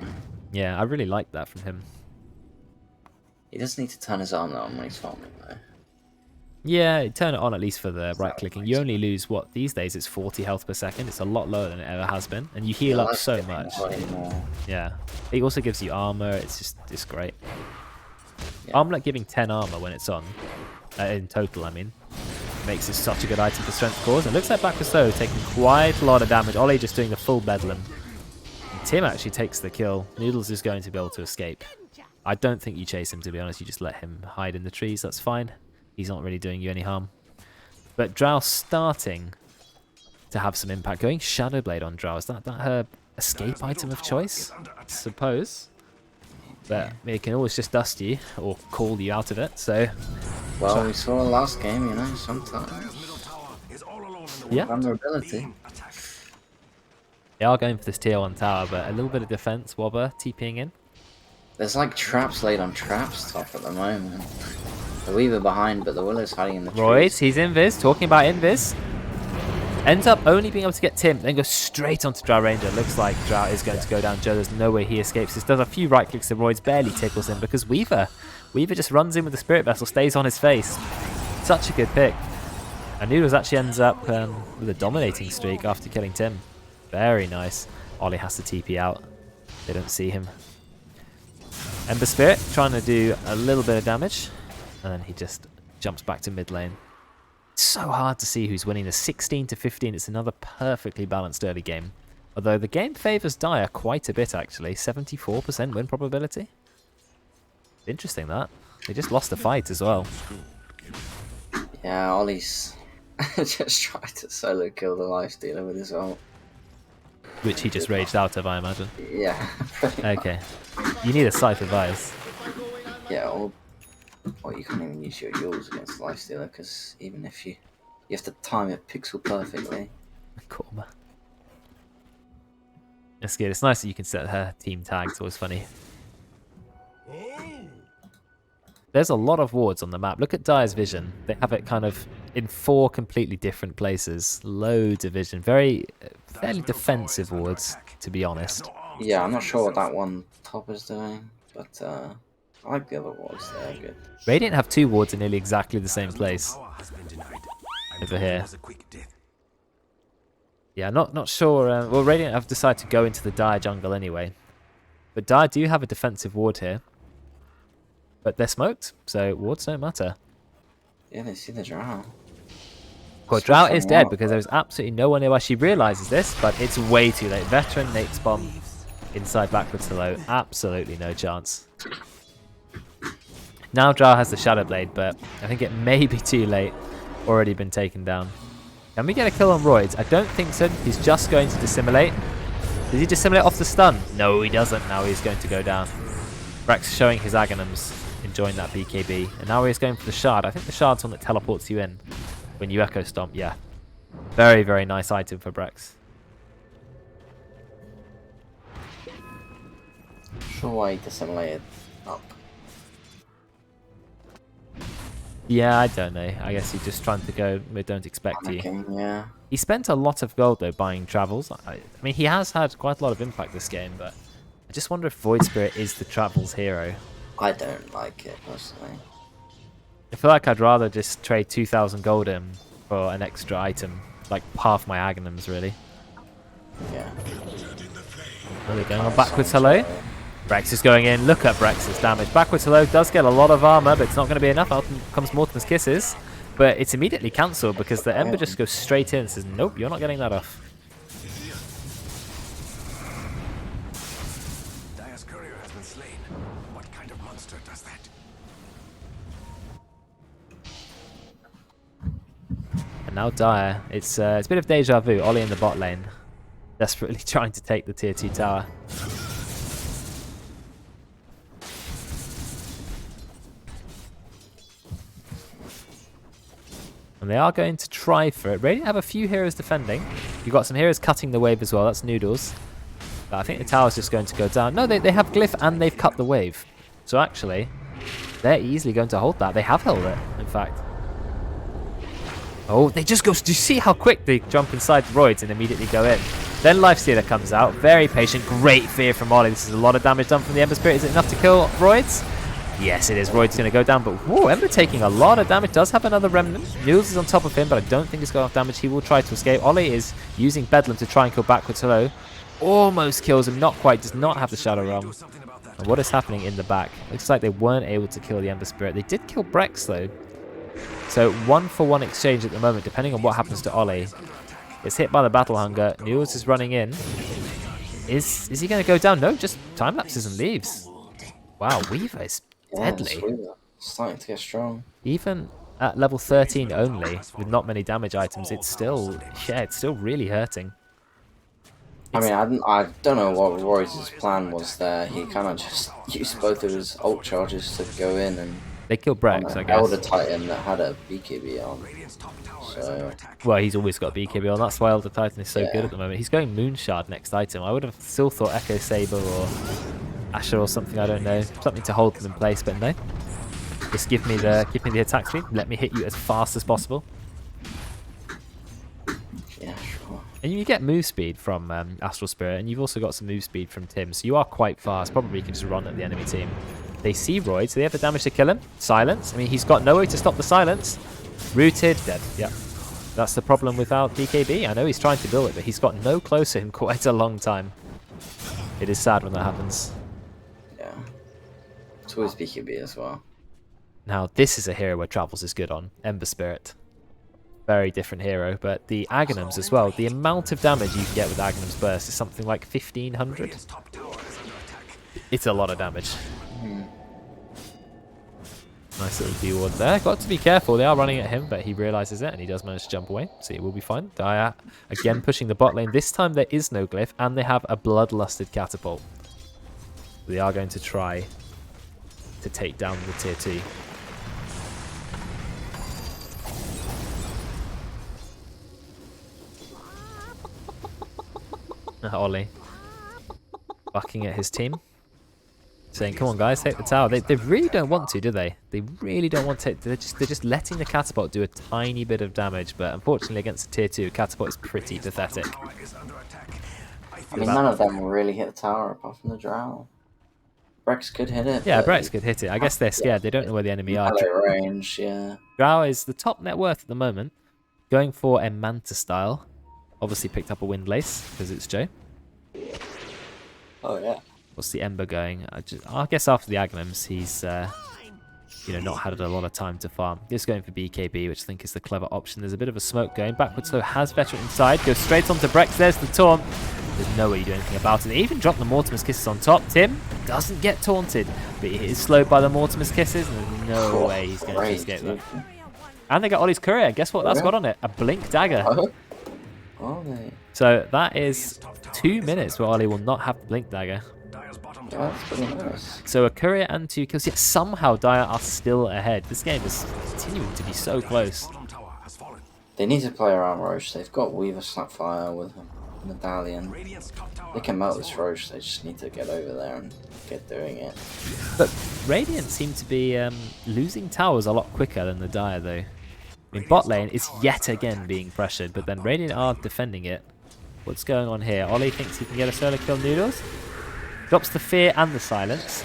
Yeah, I really like that from him. He does need to turn his armor on when he's farming, though. Yeah, turn it on at least for the right-clicking. You only lose, what, these days it's 40 health per second. It's a lot lower than it ever has been. And you heal up so much. Yeah. It also gives you armor. It's great. Yeah. Armlet giving 10 armor when it's on. In total, I mean. Makes it such a good item for strength cores. And it looks like Back to Slow taking quite a lot of damage. Ollie just doing the full bedlam. Tim actually takes the kill. Noodles is going to be able to escape. I don't think you chase him, to be honest. You just let him hide in the trees. That's fine. He's not really doing you any harm. But Drow starting to have some impact. Going Shadow Blade on Drow, is that her escape item of choice? Suppose. But it can always just dust you or call you out of it, so... Well, we saw last game, you know, sometimes. Yeah. Vulnerability. They are going for this tier 1 tower, but a little bit of defense, Wobber TPing in. There's like traps laid on traps top at the moment. The Weaver behind, but the Willow's hiding in the trees. Royds, he's invis, talking about invis. Ends up only being able to get Tim, then goes straight onto Drow Ranger. Looks like Drow is going to go down Joe. There's no way he escapes this. Does a few right clicks to Royds, barely tickles him because Weaver just runs in with the Spirit Vessel, stays on his face. Such a good pick. And Noodles actually ends up with a dominating streak after killing Tim. Very nice. Ollie has to TP out. They don't see him. Ember Spirit trying to do a little bit of damage. And then he just jumps back to mid lane. It's so hard to see who's winning. The 16 to 15. It's another perfectly balanced early game. Although the game favours Dire quite a bit actually. 74% win probability. Interesting that. They just lost the fight as well. Yeah, Ollie's just tried to solo kill the Lifestealer with his ult. Which he just raged out of, I imagine. Yeah. Okay. You need a Scythe of Ice. Yeah, or you can't even use your Yules against the Lifestealer because even if you have to time it pixel perfectly. Cool. That's good. It's nice that you can set her team tags. It's always funny. There's a lot of wards on the map. Look at Dire's vision. They have it kind of in 4 completely different places. Loads of vision. Fairly defensive wards, to be honest. Yeah, I'm not sure what that one top is doing, but I like the other wards. They're good. Radiant have 2 wards in nearly exactly the same place. Over here. Yeah, not sure. Well, Radiant have decided to go into the Dire jungle anyway. But Dire do have a defensive ward here. But they're smoked, so wards don't matter. Yeah, they see the Drow. Well, Drow is dead because there's absolutely no one nearby. She realises this, but it's way too late. Veteran Nate's bomb inside backwards hello. Absolutely no chance. Now Drow has the Shadow Blade, but I think it may be too late. Already been taken down. Can we get a kill on Roids? I don't think so. He's just going to dissimulate. Does he dissimulate off the stun? No, he doesn't. Now he's going to go down. Rex showing his Aghanims, enjoying that BKB. And now he's going for the Shard. I think the Shard's one that teleports you in when you Echo Stomp. Yeah. Very, very nice item for Brex. Sure why he dissimulated up. Yeah, I don't know. I guess he's just trying to go, we don't expect you. Yeah. He spent a lot of gold, though, buying travels. I mean, he has had quite a lot of impact this game, but I just wonder if Void Spirit is the travels hero. I don't like it, personally. I feel like I'd rather just trade 2,000 gold in for an extra item. Like half my Aghanims, really. Yeah. Are they going on backwards hello? Brex is going in. Look at Brex's damage. Backwards hello does get a lot of armor, but it's not going to be enough. Out comes Mortimer's Kisses. But it's immediately cancelled because the Ember just goes straight in and says, nope, you're not getting that off. Dire's courier has been slain. What kind of monster does that? And now Dire. It's a bit of deja vu. Ollie in the bot lane. Desperately trying to take the tier 2 tower. And they are going to try for it. Radiant have a few heroes defending. You've got some heroes cutting the wave as well. That's Noodles. But I think the tower's just going to go down. No, they have Glyph and they've cut the wave. So actually, they're easily going to hold that. They have held it, in fact. Oh, they just go... Do you see how quick they jump inside Roids and immediately go in? Then Lifestealer comes out. Very patient. Great fear from Ollie. This is a lot of damage done from the Ember Spirit. Is it enough to kill Roids? Yes, it is. Royd's going to go down, but whoa, Ember taking a lot of damage. Does have another Remnant. Noodles is on top of him, but I don't think he's got enough damage. He will try to escape. Ollie is using Bedlam to try and kill backwards hello. Almost kills him. Not quite. Does not have the Shadow Realm. And what is happening in the back? Looks like they weren't able to kill the Ember Spirit. They did kill Brex, though. So 1-for-1 exchange at the moment, depending on what happens to Ollie. It's hit by the Battle Hunger. Noodles is running in. Is he going to go down? No, just time lapses and leaves. Wow, Weaver is deadly. Starting to get strong. Even at level 13 only, with not many damage items, it's still, yeah, it's still really hurting. I mean, I don't know what Royce's plan was there. He kind of just used both of his ult charges to go in and They killed Brex, I an guess. Elder Titan that had a BKB on. So, Well, he's always got BKB on. That's why Elder Titan is so Yeah. good at the moment. He's going Moonshard next item. I would have still thought Echo Saber or Asher or something. I don't know, something to hold them in place. But no, just give me the attack speed. Let me hit you as fast as possible. yeah, sure. And you get move speed from Astral Spirit, and you've also got some move speed from Tim. So you are quite fast. Probably can just run at the enemy team. They see Royd, so they have the damage to kill him. Silence. I mean, he's got no way to stop the silence. Rooted, dead. Yep. That's the problem without BKB. I know he's trying to build it, but he's got no closer in quite a long time. It is sad when that happens. Yeah. It's always BKB as well. Now, this is a hero where Travels is good on. Ember Spirit. Very different hero, but the Aghanims as well. The amount of damage you can get with Aghanim's Burst is something like 1500. It's a lot of damage. Nice little D-ward there. Got to be careful. They are running at him, but he realizes it, and he does manage to jump away. So he will be fine. Dia again pushing the bot lane. This time there is no glyph, and they have a bloodlusted catapult. They are going to try to take down the tier 2. Ollie bucking at his team, saying, "Come on, guys, take the tower." They really don't want to, do they? They really don't want to. They're just letting the catapult do a tiny bit of damage, but unfortunately against a tier 2, catapult is pretty pathetic. I mean, none of them really hit the tower apart from the Drow. Brex could hit it. Yeah, Brex could hit it. I guess they're scared. They don't know where the enemy are. Melee range, yeah. Drow is the top net worth at the moment, going for a Manta style. Obviously picked up a Windlace because it's Joe. Oh yeah. What's the Ember going? I guess after the Aghanims, he's not had a lot of time to farm. Just going for BKB, which I think is the clever option. There's a bit of a smoke going backwards, so has Veteran inside. Goes straight onto Brex. There's the taunt. There's no way you do anything about it. They even drop the Mortimer's Kisses on top. Tim doesn't get taunted, but he is slowed by the Mortimer's Kisses, and there's no way he's going to escape that. And they got Ollie's Courier. Guess what that's got on it? A Blink Dagger. Oh, So that is 2 minutes where Ollie will not have the Blink Dagger. yeah, that's pretty nice. So a Courier and 2 kills, yet somehow Dire are still ahead. This game is continuing to be so close. They need to play around Roche. They've got Weaver Snapfire with him. Medallion. They can melt this Roche, they just need to get over there and get doing it. But Radiant seem to be losing towers a lot quicker than the Dire, though. I mean, bot lane is yet again being pressured, but then Radiant are defending it. What's going on here? Ollie thinks he can get a solo kill. Noodles drops the fear and the silence.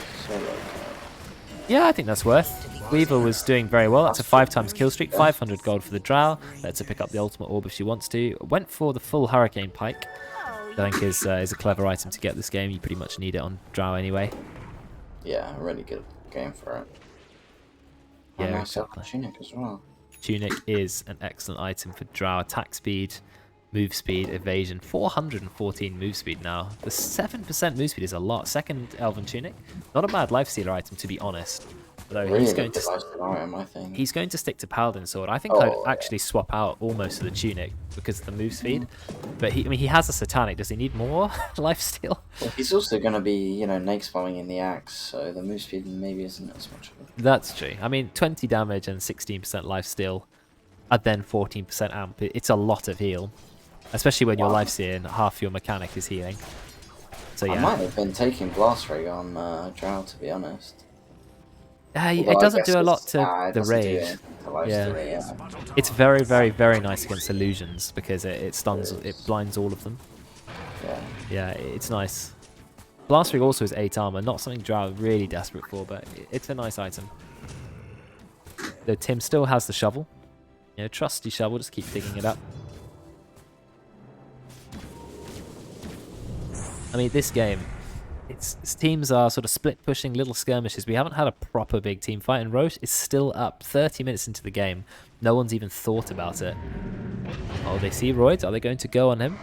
Yeah, I think that's worth. Weaver was doing very well. That's a 5x kill streak. 500 gold for the Drow. Lets her pick up the ultimate orb if she wants to. Went for the full Hurricane Pike. I think is a clever item to get this game. You pretty much need it on Drow anyway. Yeah, really good game for it. Yeah, and exactly. Tunic as well. Tunic is an excellent item for Drow. Attack speed, move speed, evasion. 414 move speed now. The 7% move speed is a lot. Second Elven Tunic. Not a bad lifestealer item, to be honest. Although Really he's going good to item, I think. he's going to stick to Paladin Sword. I think I'd actually swap out almost to the Tunic because of the move speed. But he has a Satanic. Does he need more lifesteal? Well, he's also going to be, nade spamming in the axe, so the move speed maybe isn't as much of it. That's true. I mean, 20 damage and 16% lifesteal, and then 14% amp. It's a lot of heal, especially when your lifesteal and half your mechanic is healing. So yeah, I might have been taking Blast Rig on Drow, to be honest. it doesn't do a lot to the rage. Yeah. It's very, very, very nice against illusions because it stuns, it blinds all of them. Yeah, it's nice. Blast Rig also is 8 armor, not something Drow are really desperate for, but it's a nice item. Though Tim still has the shovel. Trusty shovel, just keep digging it up. I mean, this game, its teams are sort of split pushing little skirmishes. We haven't had a proper big team fight, and Roche is still up 30 minutes into the game. No one's even thought about it. Oh, they see Royd. Are they going to go on him?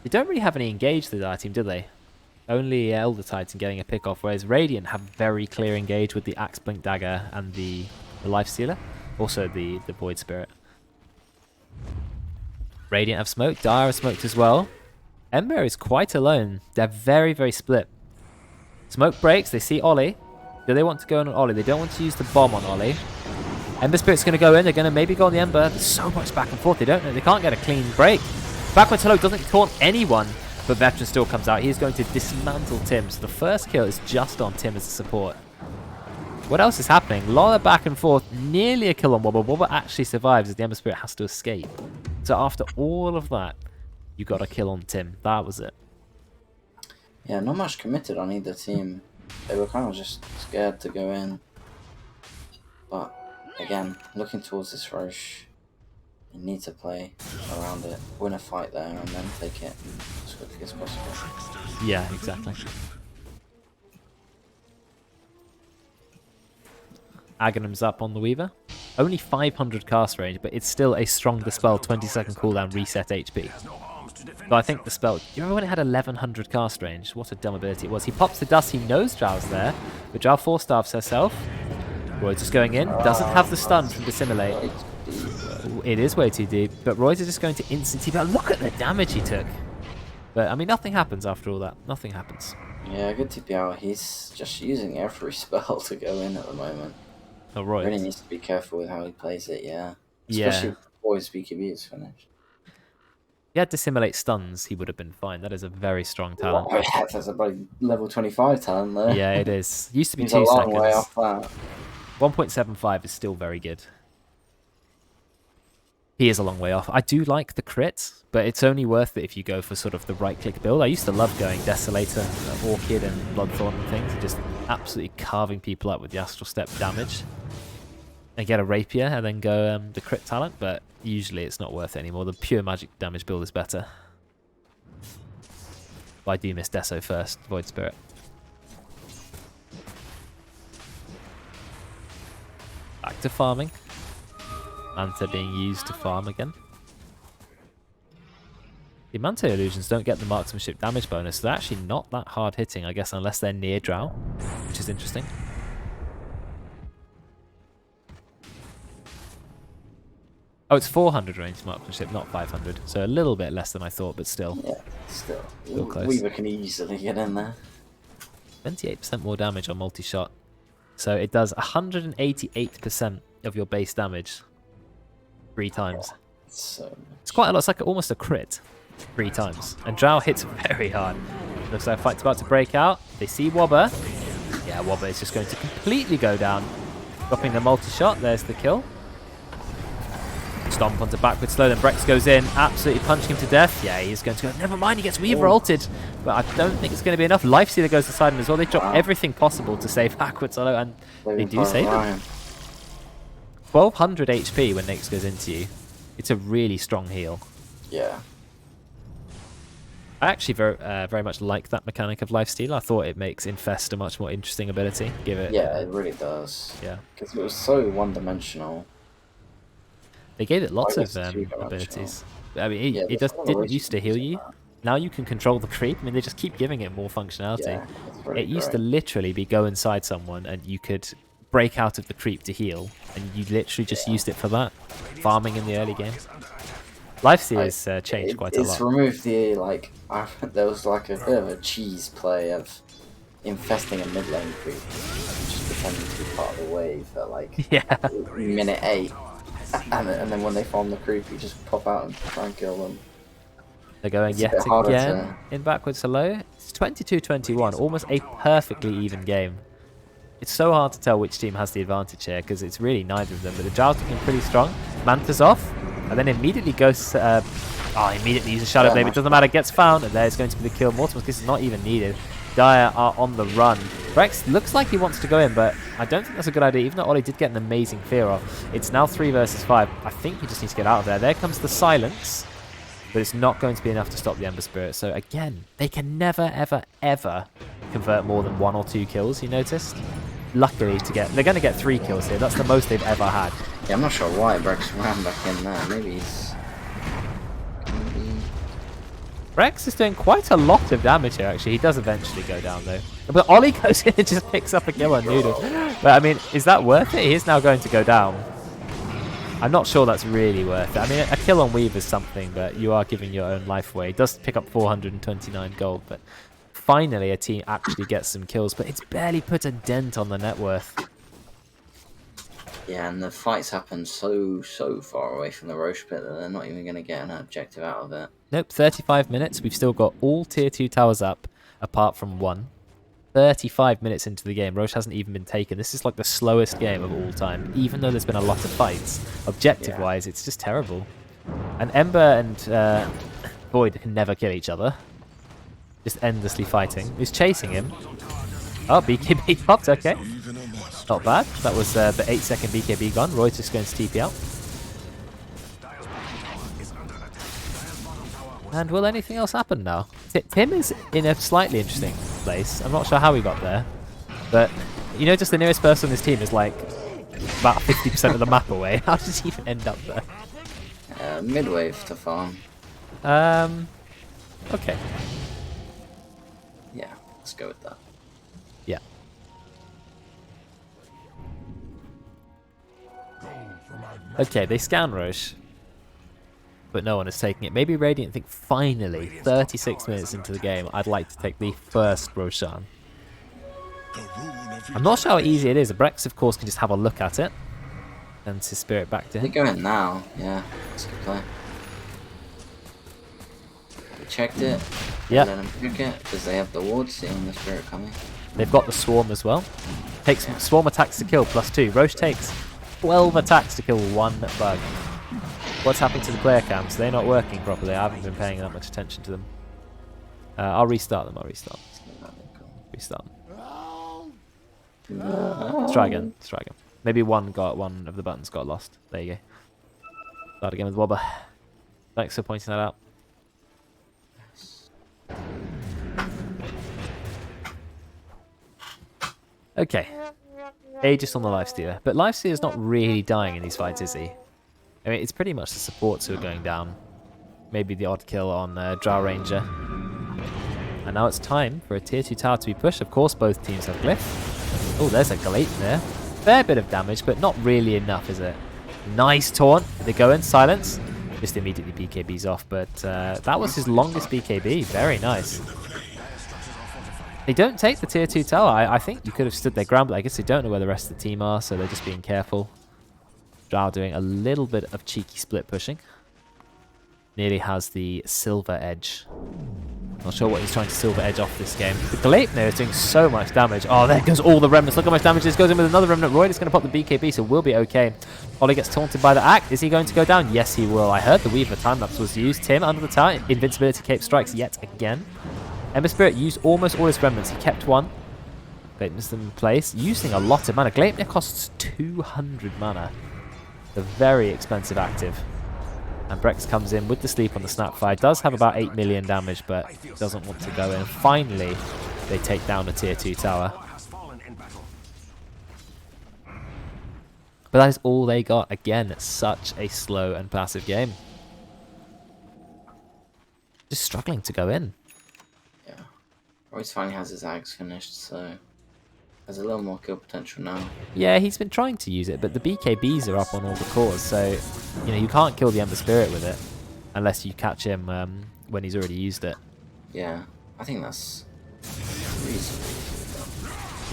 They don't really have any engage to our team, do they? Only Elder Titan getting a pick off, whereas Radiant have very clear engage with the Axe Blink Dagger and the Lifestealer. Also the Void Spirit. Radiant have smoked. Dire have smoked as well. Ember is quite alone. They're very, very split. Smoke breaks. They see Ollie. Do they want to go on Ollie? They don't want to use the bomb on Ollie. Ember Spirit's going to go in. They're going to maybe go on the Ember. There's so much back and forth. They don't know. They can't get a clean break. Backwards hello doesn't taunt anyone, but Veteran still comes out. He's going to dismantle Tim. So the first kill is just on Tim as a support. What else is happening? A lot of back and forth. Nearly a kill on Wobber. Wobber actually survives as the Ember Spirit has to escape. So after all of that, you got a kill on Tim. That was it. Yeah, not much committed on either team. They were kind of just scared to go in. But again, looking towards this Roche, you need to play around it, win a fight there, and then take it as quickly as possible. Yeah, exactly. Aghanim's up on the Weaver. Only 500 cast range, but it's still a strong Dispel 20-second cooldown reset HP. So I think the spell... Do you remember when it had 1100 cast range? What a dumb ability it was. He pops the dust, he knows Drow's there, but Drow 4-staffs herself. Roy's just going in. Doesn't have the stun from Dissimulate. It is way too deep, but Roy's is just going to instant TP. Look at the damage he took. But, I mean, nothing happens after all that. Nothing happens. Yeah, good TP out. He's just using every spell to go in at the moment. Oh, Roy. Really needs to be careful with how he plays it, yeah. Especially before his BKB is finished. If he had Dissimulate stuns, he would have been fine. That is a very strong talent. Oh, yeah, that's a bloody level 25 talent there. Yeah, it is. Used to be He's 2 a long seconds. way off that. 1.75 is still very good. He is a long way off. I do like the crit, but it's only worth it if you go for sort of the right-click build. I used to love going Desolator, Orchid, and Bloodthorn and things, and just absolutely carving people up with the Astral Step damage. And get a Rapier, and then go the crit talent, but usually it's not worth it anymore. The pure magic damage build is better. But I do miss Deso first, Void Spirit. Back to farming. Manta being used to farm again. The Manta illusions don't get the marksmanship damage bonus, so they're actually not that hard hitting, I guess, unless they're near Drow, which is interesting. Oh, it's 400 range marksmanship, not 500, so a little bit less than I thought, but still. Yeah, still close. Weaver can easily get in there. 28% more damage on multi-shot. So it does 188% of your base damage 3 times. So It's quite a lot. It's like almost a crit 3 times. And Drow hits very hard. Looks like a fight's about to break out. They see Wobber. Yeah, Wobber is just going to completely go down. Dropping the multi-shot. There's the kill. Stomp onto backward slow. Then Brex goes in. Absolutely punching him to death. Yeah, he's going to go. Never mind, he gets Weaver ulted. But I don't think it's going to be enough. Lifestealer goes to side as well. They drop everything possible to save backwards solo. And they do save him. 1200 HP when Nyx goes into you. It's a really strong heal. yeah, I actually very much like that mechanic of Lifesteal. I thought it makes Infest a much more interesting ability. Give it. yeah, it really does. Yeah. Because it was so one-dimensional. They gave it lots Why of was it two-dimensional? abilities. I mean, Yeah, it there's just a lot of didn't ways used to you heal can you. do that. Now you can control the creep. I mean, they just keep giving it more functionality. Yeah, it's really It used to great. literally be go inside someone and you could break out of the creep to heal, and you literally just used it for that. Farming in the early game. Lifesteal has changed quite a lot. It's removed the, like, there was like a bit of a cheese play of infesting a mid lane creep and just pretending to be part of the wave at like Yeah. minute 8. And then when they farm the creep, you just pop out and try and kill them. They're going It's a yet bit harder again in backwards hello. It's 22-21, almost a perfectly even game. It's so hard to tell which team has the advantage here because it's really neither of them. But the Jow's looking pretty strong. Manta's off, and then immediately goes. Immediately uses Shadow Blade. It doesn't matter. Gets found, and there's going to be the kill. Mortimer's kiss is not even needed. Dire are on the run. Rex looks like he wants to go in, but I don't think that's a good idea. Even though Ollie did get an amazing fear off, it's now 3 versus 5. I think he just needs to get out of there. There comes the silence. But it's not going to be enough to stop the Ember Spirit. So again, they can never, ever, ever convert more than 1 or 2 kills, you noticed? Luckily, they're going to get 3 kills here. That's the most they've ever had. Yeah, I'm not sure why Brex ran back in there. Maybe he's... Rex is doing quite a lot of damage here, actually. He does eventually go down, though. But Ollie goes in and just picks up a kill on Noodle. But, I mean, is that worth it? He is now going to go down. I'm not sure that's really worth it. I mean, a kill on Weave is something, but you are giving your own life away. It does pick up 429 gold, but finally a team actually gets some kills, but it's barely put a dent on the net worth. Yeah, and the fights happen so far away from the Roche pit that they're not even going to get an objective out of it. Nope, 35 minutes. We've still got all tier 2 towers up, apart from one. 35 minutes into the game, Roche hasn't even been taken. This is like the slowest game of all time, even though there's been a lot of fights. Objective-wise, it's just terrible. And Ember and Void can never kill each other. Just endlessly fighting. Who's chasing him? Oh, BKB popped, okay. Not bad. That was the 8-second BKB gone. Roy's just going to TP out. And will anything else happen now? Tim is in a slightly interesting place. I'm not sure how he got there. But, you know, just the nearest person on this team is like about 50% of the map away. How did he even end up there? Mid-wave to farm. Okay. Yeah, let's go with that. Yeah. Okay, they scan Roche. But no one is taking it. Maybe Radiant think finally, 36 minutes into the game, I'd like to take the first Roshan. I'm not sure how easy it is. Brex, of course, can just have a look at it and to spirit back to They're him. going now. Yeah, that's a good play. They checked it. Yeah. Let them pick it because they have the ward, seeing the spirit coming. They've got the Swarm as well. Takes Swarm attacks to kill, +2. Roche takes 12 attacks to kill 1 bug. What's happened to the player cams? They're not working properly. I haven't been paying that much attention to them. I'll restart them. Restart them. Let's try again. Maybe one of the buttons got lost. There you go. Start again with Wobber. Thanks for pointing that out. Okay. Aegis on the Lifestealer. But Lifestealer's not really dying in these fights, is he? I mean, it's pretty much the supports who are going down. Maybe the odd kill on Drow Ranger. And now it's time for a tier 2 tower to be pushed. Of course, both teams have Glyph. Oh, there's a Galate there. Fair bit of damage, but not really enough, is it? Nice taunt. They go in, silence. Just immediately BKB's off, but that was his longest BKB. Very nice. They don't take the tier 2 tower. I think you could have stood their ground, but I guess they don't know where the rest of the team are, so they're just being careful. Drow doing a little bit of cheeky split pushing. Nearly has the silver edge. Not sure what he's trying to silver edge off this game. The Gleipnir is doing so much damage. Oh, there goes all the remnants. Look how much damage this goes in with another remnant. Royd is going to pop the BKB, so we'll be okay. Ollie gets taunted by the Act. Is he going to go down? Yes, he will. I heard the Weaver time-lapse was used. Tim under the tower. Invincibility cape strikes yet again. Ember Spirit used almost all his remnants. He kept one. Gleipnir's in place. Using a lot of mana. Gleipnir costs 200 mana. A very expensive active. And Brex comes in with the sleep on the Snapfire. Does have about 8 million damage, but doesn't want to go in. Finally, they take down a tier 2 tower. But that is all they got. Again, such a slow and passive game. Just struggling to go in. Yeah. Royce finally has his Ags finished, so there's a little more kill potential now. Yeah, he's been trying to use it, but the BKBs are up on all the cores, so you know you can't kill the Ember Spirit with it unless you catch him when he's already used it. Yeah, I think that's reasonable.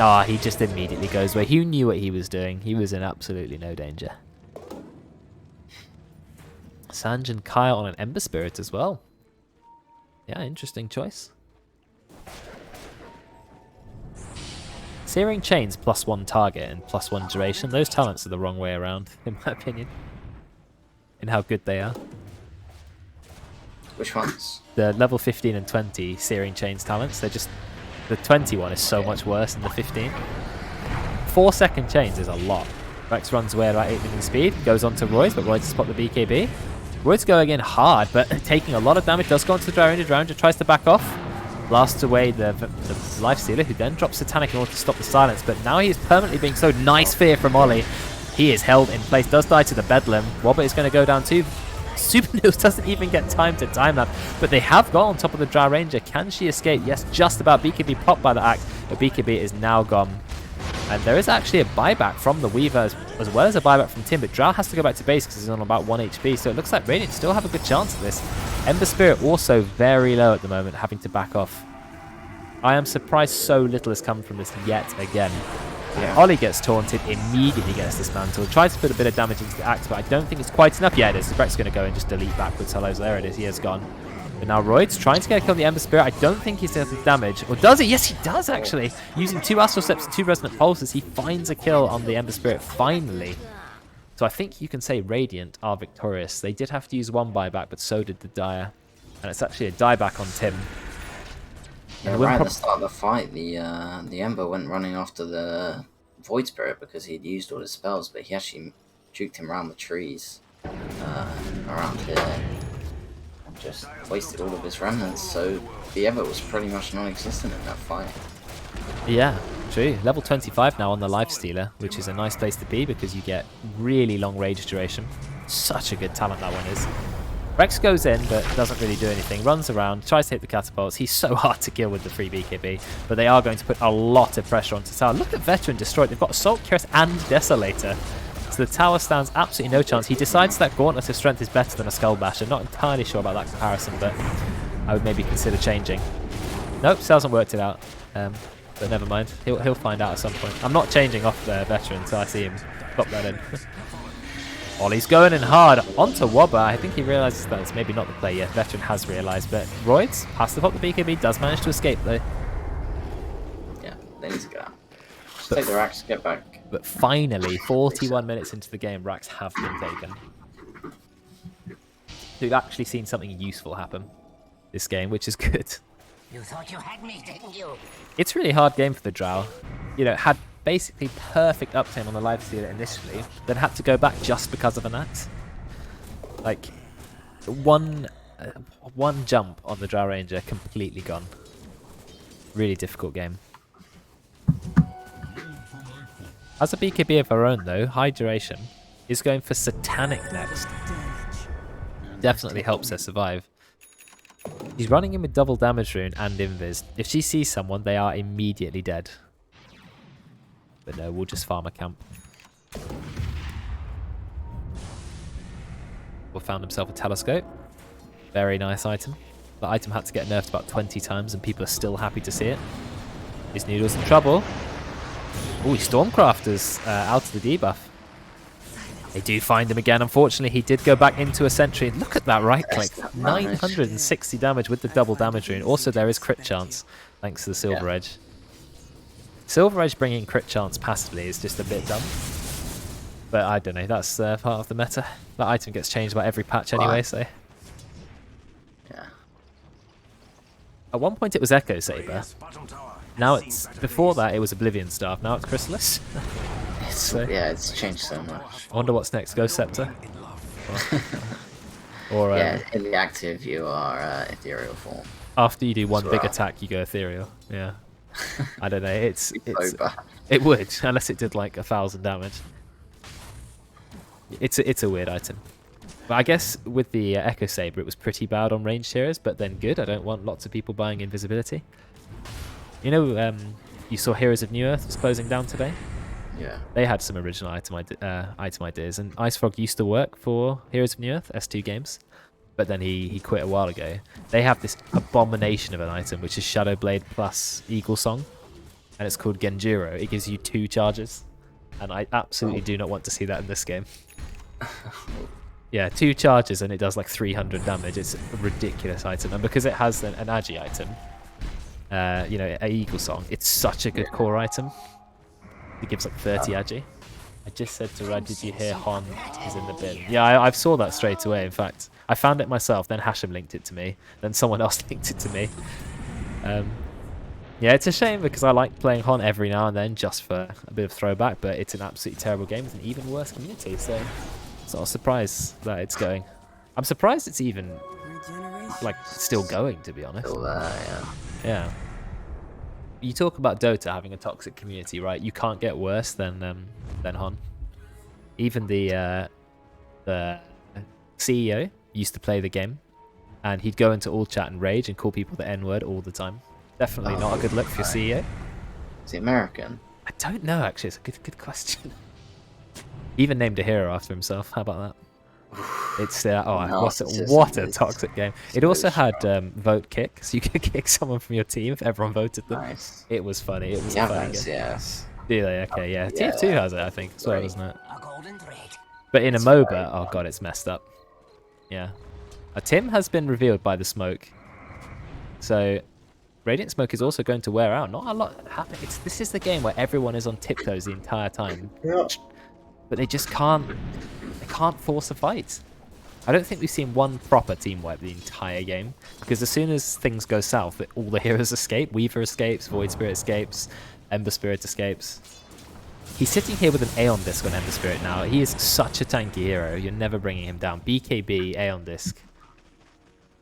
Ah, he just immediately goes away. He knew what he was doing. He was in absolutely no danger. Sanj and Kyle on an Ember Spirit as well. Yeah, interesting choice. Searing Chains +1 target and +1 duration. Those talents are the wrong way around, in my opinion. In how good they are. Which ones? The level 15 and 20 Searing Chains talents, they're just... The 21 is so much worse than the 15. 4-second chains is a lot. Rex runs away at about 8 million speed, goes on to Royce, but Royce spot the BKB. Royce going in hard, but taking a lot of damage, does go onto the Drow Ranger. Drow Ranger tries to back off. Blasts away the Lifestealer, who then drops Satanic in order to stop the silence, but now he is permanently being so nice fear from Ollie. He is held in place, does die to the Bedlam. Wobbit is going to go down too. Super News doesn't even get time to time that, but they have got on top of the Drow Ranger. Can she escape? Yes, just about. BKB popped by the Act, but BKB is now gone. And there is actually a buyback from the Weaver as well as a buyback from Tim, but Drow has to go back to base because he's on about 1 HP, so it looks like Radiant still have a good chance at this. Ember Spirit also very low at the moment, having to back off. I am surprised so little has come from this yet again. Yeah, Ollie gets taunted, immediately gets dismantled, tries to put a bit of damage into the axe, but I don't think it's quite enough. Yeah, it is. Breck's going to go and just delete backwards hellos. There it is. He has gone. But now Royd's trying to get a kill on the Ember Spirit. I don't think he's doing damage. Or does he? Yes, he does, actually. Using 2 Astral Steps and 2 Resonant Pulses, he finds a kill on the Ember Spirit, finally. So I think you can say Radiant are victorious. They did have to use 1 buyback, but so did the Dire. And it's actually a dieback on Tim. Yeah, right at the start of the fight, the Ember went running after the Void Spirit because he'd used all his spells, but he actually juked him around the trees around here. Just wasted all of his remnants, so the Ember was pretty much non-existent in that fight. Yeah, true. Level 25 now on the Lifestealer, which is a nice place to be because you get really long range duration. Such a good talent that one is. Rex goes in, but doesn't really do anything. Runs around, tries to hit the catapults. He's so hard to kill with the free BKB, but they are going to put a lot of pressure onto Tower. Look at Veteran destroyed. They've got Assault, Curious, and Desolator. So the Tower stands absolutely no chance. He decides that Gauntlet of Strength is better than a Skull Basher. Not entirely sure about that comparison, but I would maybe consider changing. Nope, still hasn't worked it out. But never mind. He'll find out at some point. I'm not changing off the Veteran until I see him pop that in. Ollie's going in hard onto Wobber. I think he realises that it's maybe not the play yet. Veteran has realised, but Royds has to pop the BKB, does manage to escape though. Yeah, they need to get out. Just take the racks, get back. But finally, 41 minutes into the game, racks have been taken. We've actually seen something useful happen this game, which is good. You thought you had me, didn't you? It's a really hard game for the Drow. You know, had basically perfect uptime on the Lifestealer initially, then had to go back just because of an axe. Like, one jump on the Drow Ranger, completely gone. Really difficult game. As a BKB of her own though, high duration, is going for Satanic next. Definitely helps her survive. He's running in with double damage rune and invis. If she sees someone, they are immediately dead. But no, we'll just farm a camp. Will found himself a telescope. Very nice item. The item had to get nerfed about 20 times and people are still happy to see it. His Noodle's in trouble. Oh, Stormcrafter's out of the debuff. They do find him again. Unfortunately, he did go back into a sentry. Look at that right click. 960 damage with the double damage rune. Also, there is crit chance, thanks to the Silver Edge. Silver Edge bringing crit chance passively is just a bit dumb. But I don't know, that's part of the meta. That item gets changed by every patch anyway, so... Yeah. At one point it was Echo Saber. Now it's... Before that it was Oblivion Staff, now it's Chrysalis. Yeah, it's changed so much. I wonder what's next, Ghost Scepter? Or yeah, in the active you are ethereal form. After you do one big attack you go ethereal, yeah. I don't know, it's over. It would, unless it did like 1,000 damage. It's a weird item. But I guess with the Echo Saber it was pretty bad on ranged heroes, but then good. I don't want lots of people buying invisibility. You know, you saw Heroes of New Earth was closing down today? Yeah. They had some original item ideas, and Ice Frog used to work for Heroes of New Earth, S2 Games, but then he quit a while ago. They have this abomination of an item, which is Shadow Blade plus Eagle Song, and it's called Genjuro. It gives you 2 charges, and I absolutely do not want to see that in this game. Yeah, 2 charges, and it does like 300 damage. It's a ridiculous item, and because it has an Agi item, you know, an Eagle Song, it's such a good core item. It gives like 30 Agi. I just said to Rad, did you hear Hon is in the bin? Yeah, I saw that straight away. In fact, I found it myself, then Hashem linked it to me, then someone else linked it to me. Yeah, it's a shame because I like playing Hon every now and then just for a bit of throwback, but it's an absolutely terrible game with an even worse community, so it's not a surprise that it's going. I'm surprised it's even like still going, to be honest. Still there, yeah. Yeah. You talk about Dota having a toxic community, right? You can't get worse than Hon. Even the CEO used to play the game, and he'd go into all chat and rage and call people the N-word all the time. Definitely not a good look for your CEO. Is he American? I don't know, actually. It's a good question. He even named a hero after himself. How about that? It's what a toxic game. It also had vote kick, so you could kick someone from your team if everyone voted them. Nice. It was funny. It was Yeah, a funny game. yes. Do they? Okay, yeah. Yeah, TF2 has it, I think, as well, doesn't it? A golden thread. But in a MOBA, oh god, it's messed up. Yeah. Tim has been revealed by the smoke. So, Radiant Smoke is also going to wear out. Not a lot happening. This is the game where everyone is on tiptoes the entire time. Yeah. But they just can't... They can't force a fight. I don't think we've seen one proper team wipe the entire game. Because as soon as things go south, all the heroes escape. Weaver escapes, Void Spirit escapes, Ember Spirit escapes. He's sitting here with an Aeon Disc on Ember Spirit now. He is such a tanky hero. You're never bringing him down. BKB, Aeon Disc.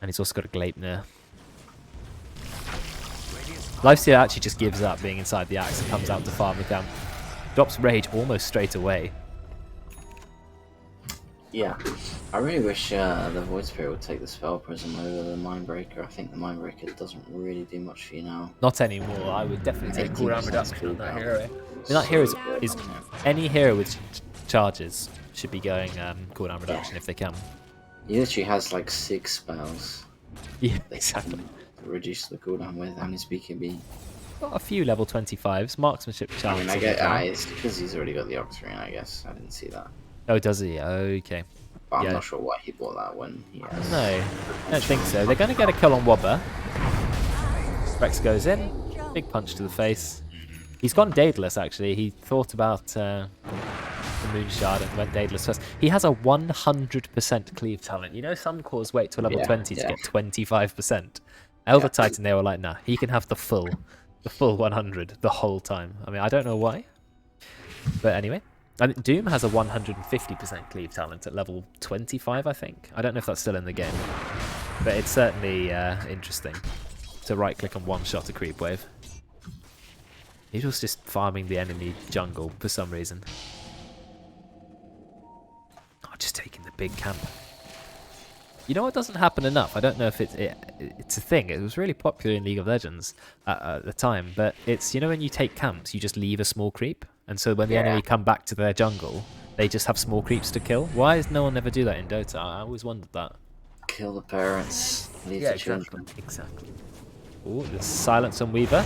And he's also got a Gleipnir. Lifesteal actually just gives up being inside the axe and comes out to farm the camp. Drops Rage almost straight away. Yeah. I really wish the Void Spirit would take the Spell Prism over the Mindbreaker. I think the Mindbreaker doesn't really do much for you now. Not anymore. I would definitely take cooldown reduction on that hero. I mean, that So hero good. is any hero with charges should be going cooldown reduction if they can. He literally has like 6 spells. Yeah, exactly. To reduce the cooldown with, and his BKB. Got a few level 25s. Marksmanship I challenge. mean, I get it's because he's already got the Octarine, I guess. I didn't see that. Oh, does he? Okay. But I'm Yeah. not sure why he bought that when he has. No, I don't think so. They're going to get a kill on Wobber. Rex goes in. Big punch to the face. He's gone Daedalus, actually. He thought about the Moon Shard and went Daedalus first. He has a 100% cleave talent. You know, some cores wait till level 20 to get 25%. Elder Titan, they were like, nah, he can have the full 100 the whole time. I mean, I don't know why. But anyway. And Doom has a 150% cleave talent at level 25, I think. I don't know if that's still in the game. But it's certainly interesting to right-click and one-shot a creep wave. He was just farming the enemy jungle for some reason. Oh, just taking the big camp. You know what doesn't happen enough? I don't know if it's a thing. It was really popular in League of Legends at the time. But it's, you know, when you take camps, you just leave a small creep. And so when the enemy come back to their jungle, they just have small creeps to kill. Why does no one ever do that in Dota? I always wondered that. Kill the parents, leave the children. Exactly. Ooh, the silence on Weaver.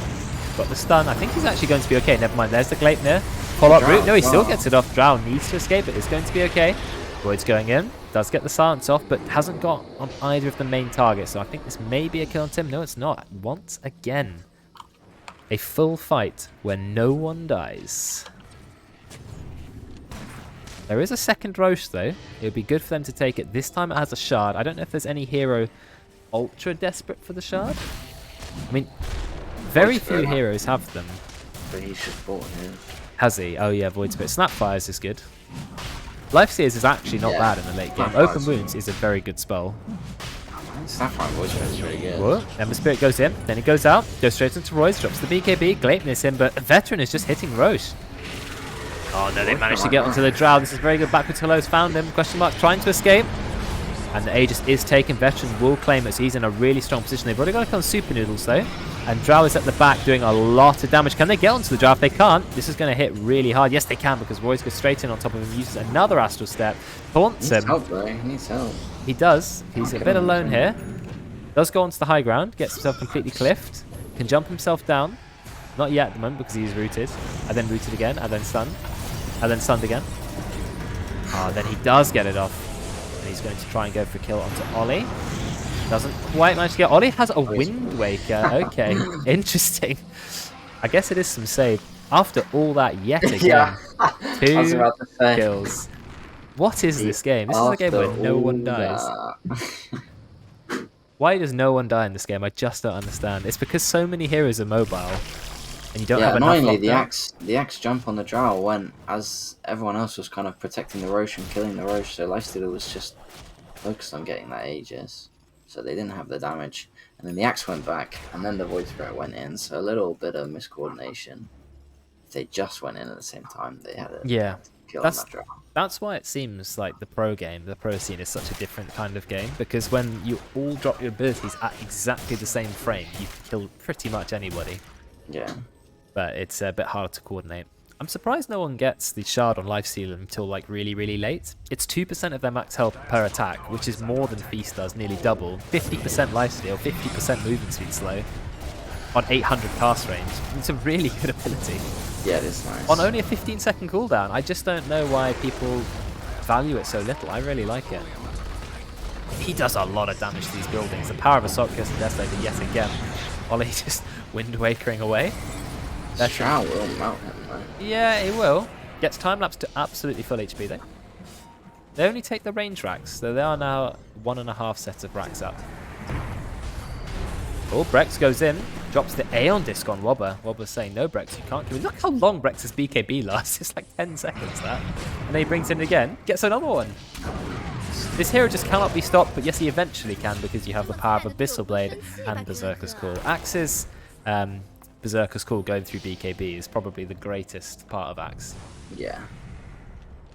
Got the stun. I think he's actually going to be okay. Never mind, there's the Gleipnir. Follow-up route. No, he still gets it off. Drow needs to escape it. It's going to be okay. Void's going in. Does get the silence off, but hasn't got on either of the main targets. So I think this may be a kill on Tim. No, it's not. Once again. A full fight where no one dies. There is a second Roche though. It would be good for them to take it. This time it has a shard. I don't know if there's any hero ultra desperate for the shard. I mean, very few heroes have them. But he should have bought him. Has he? Oh yeah, Void Spirit. Snapfires is good. Life Seers is actually not bad in the late game. Open Wounds is a very good spell. Sapphire Void Spirit is really good. Whoa. Ember Spirit goes in, then he goes out, goes straight into Royce, drops the BKB, Gleipnir's in, but Veteran is just hitting Roche. Oh no, they managed to get onto the Drow. This is very good. Backwards Hello's found him. Question mark, trying to escape. And the Aegis is taken. Veteran will claim it, so he's in a really strong position. They've already got to kill Super Noodles though. And Drow is at the back doing a lot of damage. Can they get onto the Drow? If they can't, this is going to hit really hard. Yes, they can, because Royce goes straight in on top of him, uses another Astral Step, taunts him. He needs help, bro. He needs help. He does. He's a bit alone here. Does go onto the high ground, gets himself completely cliffed, can jump himself down. Not yet at the moment because he's rooted. And then rooted again, and then stunned. And then stunned again. Oh, then he does get it off. And he's going to try and go for a kill onto Ollie. Doesn't quite manage to get... Ollie has a Wind Waker. Okay, interesting. I guess it is some save. After all that, yet again. 2 kills. What is this game? This is a game where no one dies. Why does no one die in this game? I just don't understand. It's because so many heroes are mobile. And you don't have enough annoyingly, the axe jump on the Drow went as everyone else was kind of protecting the Roche and killing the Roche, so Lifestealer was just focused on getting that Aegis. So they didn't have the damage. And then the axe went back, and then the Void Spirit went in, so a little bit of miscoordination. If they just went in at the same time, they had a kill on that Drow. That's why it seems like the pro scene is such a different kind of game, because when you all drop your abilities at exactly the same frame, you can kill pretty much anybody. Yeah. But it's a bit harder to coordinate. I'm surprised no one gets the shard on lifesteal until like really, really late. It's 2% of their max health per attack, which is more than Feast does, nearly double. 50% lifesteal, 50% movement speed slow on 800 cast range. It's a really good ability. Yeah, it is nice. On only a 15-second cooldown. I just don't know why people value it so little. I really like it. He does a lot of damage to these buildings. The power of Assault Curse and Death Saber yet again. Ollie just Wind Wakering away. Shroud will melt him, though. Yeah, it will. Gets time lapse to absolutely full HP though. They only take the range racks, so they are now 1.5 sets of racks up. Oh, Brex goes in, drops the Aeon Disc on Wobber. Wobber's saying, no Brex, you can't kill me. Look how long Brex's BKB lasts. It's like 10 seconds, that. And then he brings in again, gets another one. This hero just cannot be stopped, but yes, he eventually can because you have the power of Abyssal Blade and Berserker's Call. Axe's Berserker's Call going through BKB is probably the greatest part of Axe. Yeah.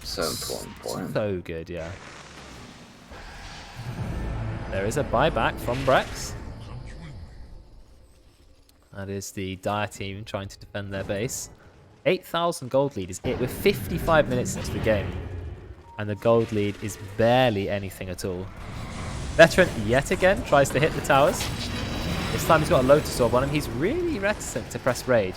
So important for him. So good, yeah. There is a buyback from Brex. That is the Dire team trying to defend their base. 8,000 gold lead is it with 55 minutes into the game. And the gold lead is barely anything at all. Veteran yet again tries to hit the towers. This time he's got a Lotus Orb on him. He's really reticent to press Rage.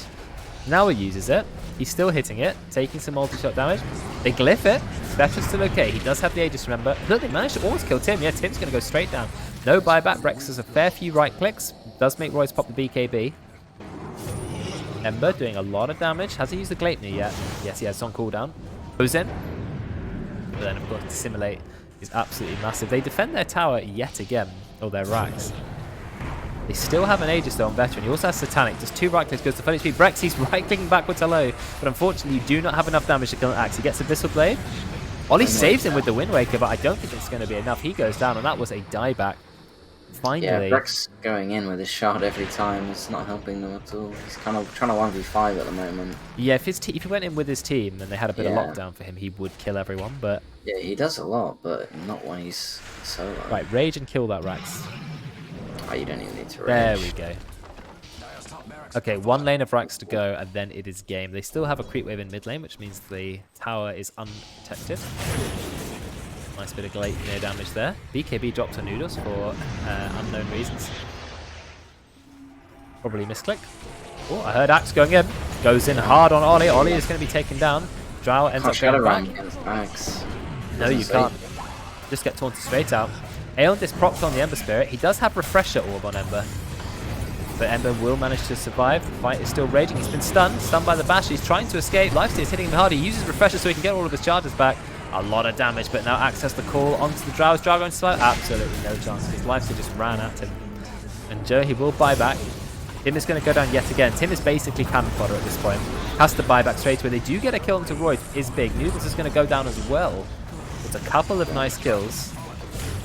Now he uses it. He's still hitting it, taking some multi-shot damage. They glyph it. Veteran's still okay. He does have the Aegis, remember. Look, they managed to almost kill Tim. Yeah, Tim's going to go straight down. No buyback. Brex has a fair few right clicks. Does make Royce pop the BKB. Ember doing a lot of damage. Has he used the Gleipnir yet? Yes, he has. It's on cooldown. Goes in. But then, of course, Dissimulate is absolutely massive. They defend their tower yet again. Or their racks. They still have an Aegis though on Veteran. He also has Satanic. Does 2 right clicks, goes to full HP. Brex, he's right clicking backwards hello. But unfortunately, you do not have enough damage to kill an Axe. He gets Abyssal Blade. Ollie saves him with the Wind Waker, but I don't think it's going to be enough. He goes down, and that was a dieback. Finally. Yeah, Brex going in with his shard every time is not helping them at all. He's kind of trying to 1v5 at the moment. Yeah, if he went in with his team and they had a bit of lockdown for him, he would kill everyone, but... Yeah, he does a lot, but not when he's solo. Right, Rage and kill that Rax. Oh, you don't even need to rage. There we go. Okay, 1 lane of Rax to go, and then it is game. They still have a creep wave in mid lane, which means the tower is unprotected. Nice bit of Gleipnir damage there. BKB dropped to Noodles for unknown reasons. Probably misclick. Oh, I heard Axe going in. Goes in hard on Ollie. Ollie is going to be taken down. Drow ends up going back. Against Axe. No, you can't. Just get taunted straight out. Aeon Disc propped on the Ember Spirit. He does have Refresher Orb on Ember. But Ember will manage to survive. The fight is still raging. He's been stunned. Stunned by the Bash. He's trying to escape. Lifesteal is hitting him hard. He uses Refresher so he can get all of his charges back. A lot of damage, but now Axe has the call onto the Drow. Is Drow going to survive? Absolutely no chance. His lifesteal just ran at him. And Joe, he will buy back. Tim is going to go down yet again. Tim is basically cannon fodder at this point. Has to buy back straight away. They do get a kill onto Roy. Is big. Noodles is going to go down as well. It's a couple of nice kills.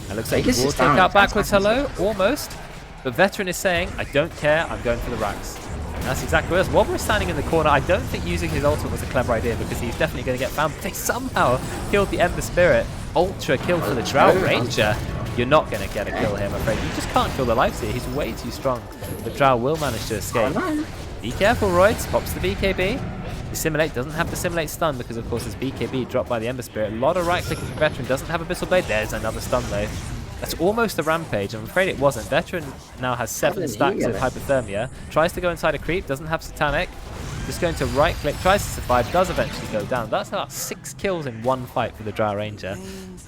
It looks like he will take out backwards hello. Almost. But Veteran is saying, I don't care. I'm going for the racks. And that's exactly what it is. Wobber is standing in the corner. I don't think using his ultimate was a clever idea because he's definitely going to get found. But they somehow killed the Ember Spirit. Ultra kill for the Drow Ranger. You're not going to get a kill here, I'm afraid. You just can't kill the Lifesteal. He's way too strong. The Drow will manage to escape. Be careful, Royds. Pops the BKB. Dissimulate doesn't have Dissimulate stun because, of course, his BKB dropped by the Ember Spirit. A lot of right-clicking for Veteran. Doesn't have Abyssal Blade. There's another stun, though. That's almost a Rampage. I'm afraid it wasn't. Veteran now has 7 stacks of Hypothermia. Tries to go inside a creep. Doesn't have Satanic. Just going to right-click. Tries to survive. Does eventually go down. That's about 6 kills in one fight for the Drow Ranger.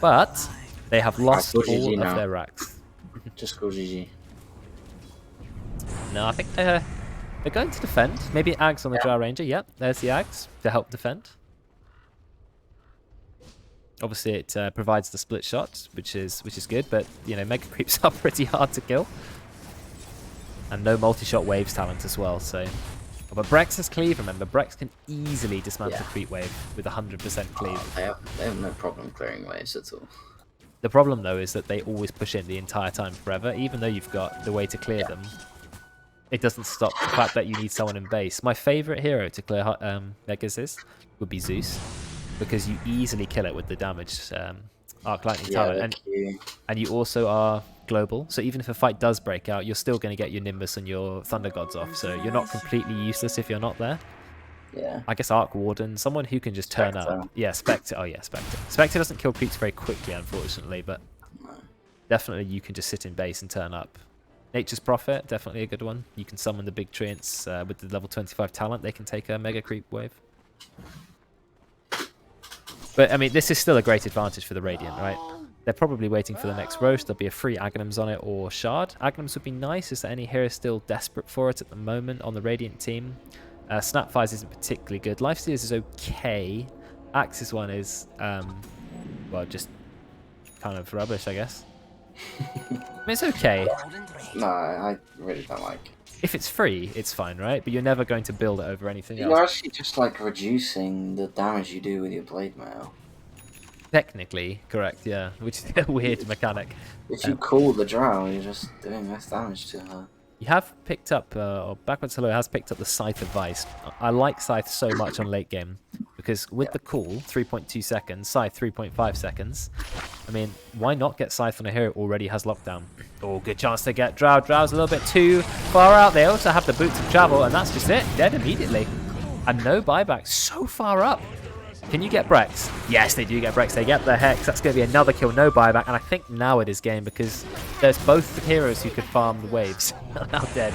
But they have lost all of their racks. Just go GG. No, I think they're going to defend. Maybe Ags on the Drow Ranger. Yep, there's the Ags to help defend. Obviously, it provides the split shot, which is good. But you know, Mega Creeps are pretty hard to kill, and no multi-shot waves talent as well. So, but Brex has cleave. Remember, Brex can easily dismantle creep wave with 100% cleave. They have no problem clearing waves at all. The problem though is that they always push in the entire time forever, even though you've got the way to clear them. It doesn't stop the fact that you need someone in base. My favorite hero to clear Megas would be Zeus, because you easily kill it with the damage Arc Lightning talent, and you also are global. So even if a fight does break out, you're still going to get your Nimbus and your Thunder Gods off. So you're not completely useless if you're not there. Yeah. I guess Arc Warden, someone who can just turn Spectre. up. Yeah, Spectre. Oh yeah, Spectre. Spectre doesn't kill creeps very quickly, unfortunately, but definitely you can just sit in base and turn up. Nature's Prophet, definitely a good one. You can summon the big treants with the level 25 talent. They can take a mega creep wave. But I mean, this is still a great advantage for the Radiant, right? They're probably waiting for the next roast. There'll be a free Aghanims on it or Shard. Aghanims would be nice. Is there any hero still desperate for it at the moment on the Radiant team? Snapfires isn't particularly good. Lifestealers is okay. Axis one is, well, just kind of rubbish, I guess. I mean, it's okay. No, I really don't like it. If it's free, it's fine, right? But you're never going to build it over anything else. You're actually just like reducing the damage you do with your blade mail. Technically, correct, yeah. Which is a weird mechanic. If you call the drow, you're just doing less damage to her. You have picked up, or Backwards Hello has picked up the Scythe advice. I like Scythe so much on late game, because with the call, 3.2 seconds, Scythe 3.5 seconds, I mean, why not get Scythe on a hero who already has lockdown? Oh, good chance to get Drow. Drow's a little bit too far out. They also have the boots of travel, and that's just it. Dead immediately. And no buyback. So far up. Can you get Brex? Yes, they do get Brex. They get the Hex. That's going to be another kill, no buyback. And I think now it is game because there's both the heroes who could farm the waves. Now dead.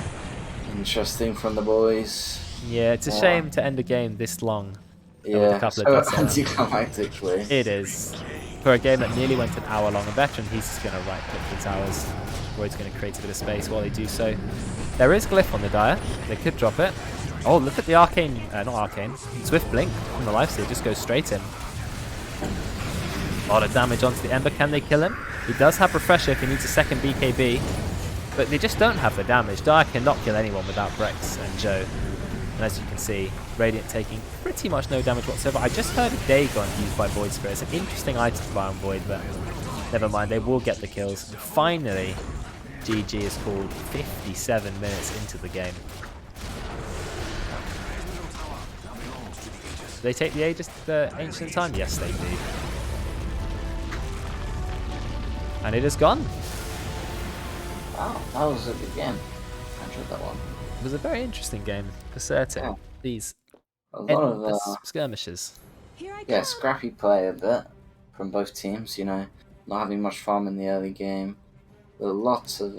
Interesting from the boys. Yeah, it's a shame to end a game this long. Yeah, a couple so of deaths. anticlimactically. It is. For a game that nearly went an hour long, a veteran, he's just going to right-click the towers. Or he's going to create a bit of space while they do so. There is Glyph on the Dire. They could drop it. Oh, look at the Arcane, not Arcane, Swift Blink from the Lifesteal, just goes straight in. A lot of damage onto the Ember. Can they kill him? He does have Refresher if he needs a second BKB, but they just don't have the damage. Dire cannot kill anyone without Brex and Joe. And as you can see, Radiant taking pretty much no damage whatsoever. I just heard a Dagon used by Void Spirit. It's an interesting item to buy on Void, but never mind, they will get the kills. And finally, GG is called 57 minutes into the game. Do they take the Aegis to the Ancient Time? Yes, they do. And it is gone. Wow, that was a good game. I enjoyed that one. It was a very interesting game, for certain. Yeah. These A lot of endless skirmishes. scrappy play a bit from both teams. You know, not having much farm in the early game. There were lots of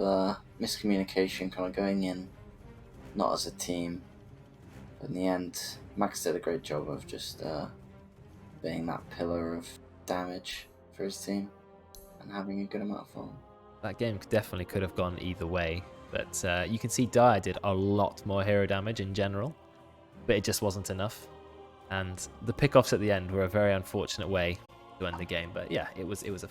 miscommunication kind of going in, not as a team. In the end, Max did a great job of just being that pillar of damage for his team and having a good amount of fun. That game definitely could have gone either way, but you can see Dire did a lot more hero damage in general, but it just wasn't enough. And the pickoffs at the end were a very unfortunate way to end the game, but yeah, it was a fun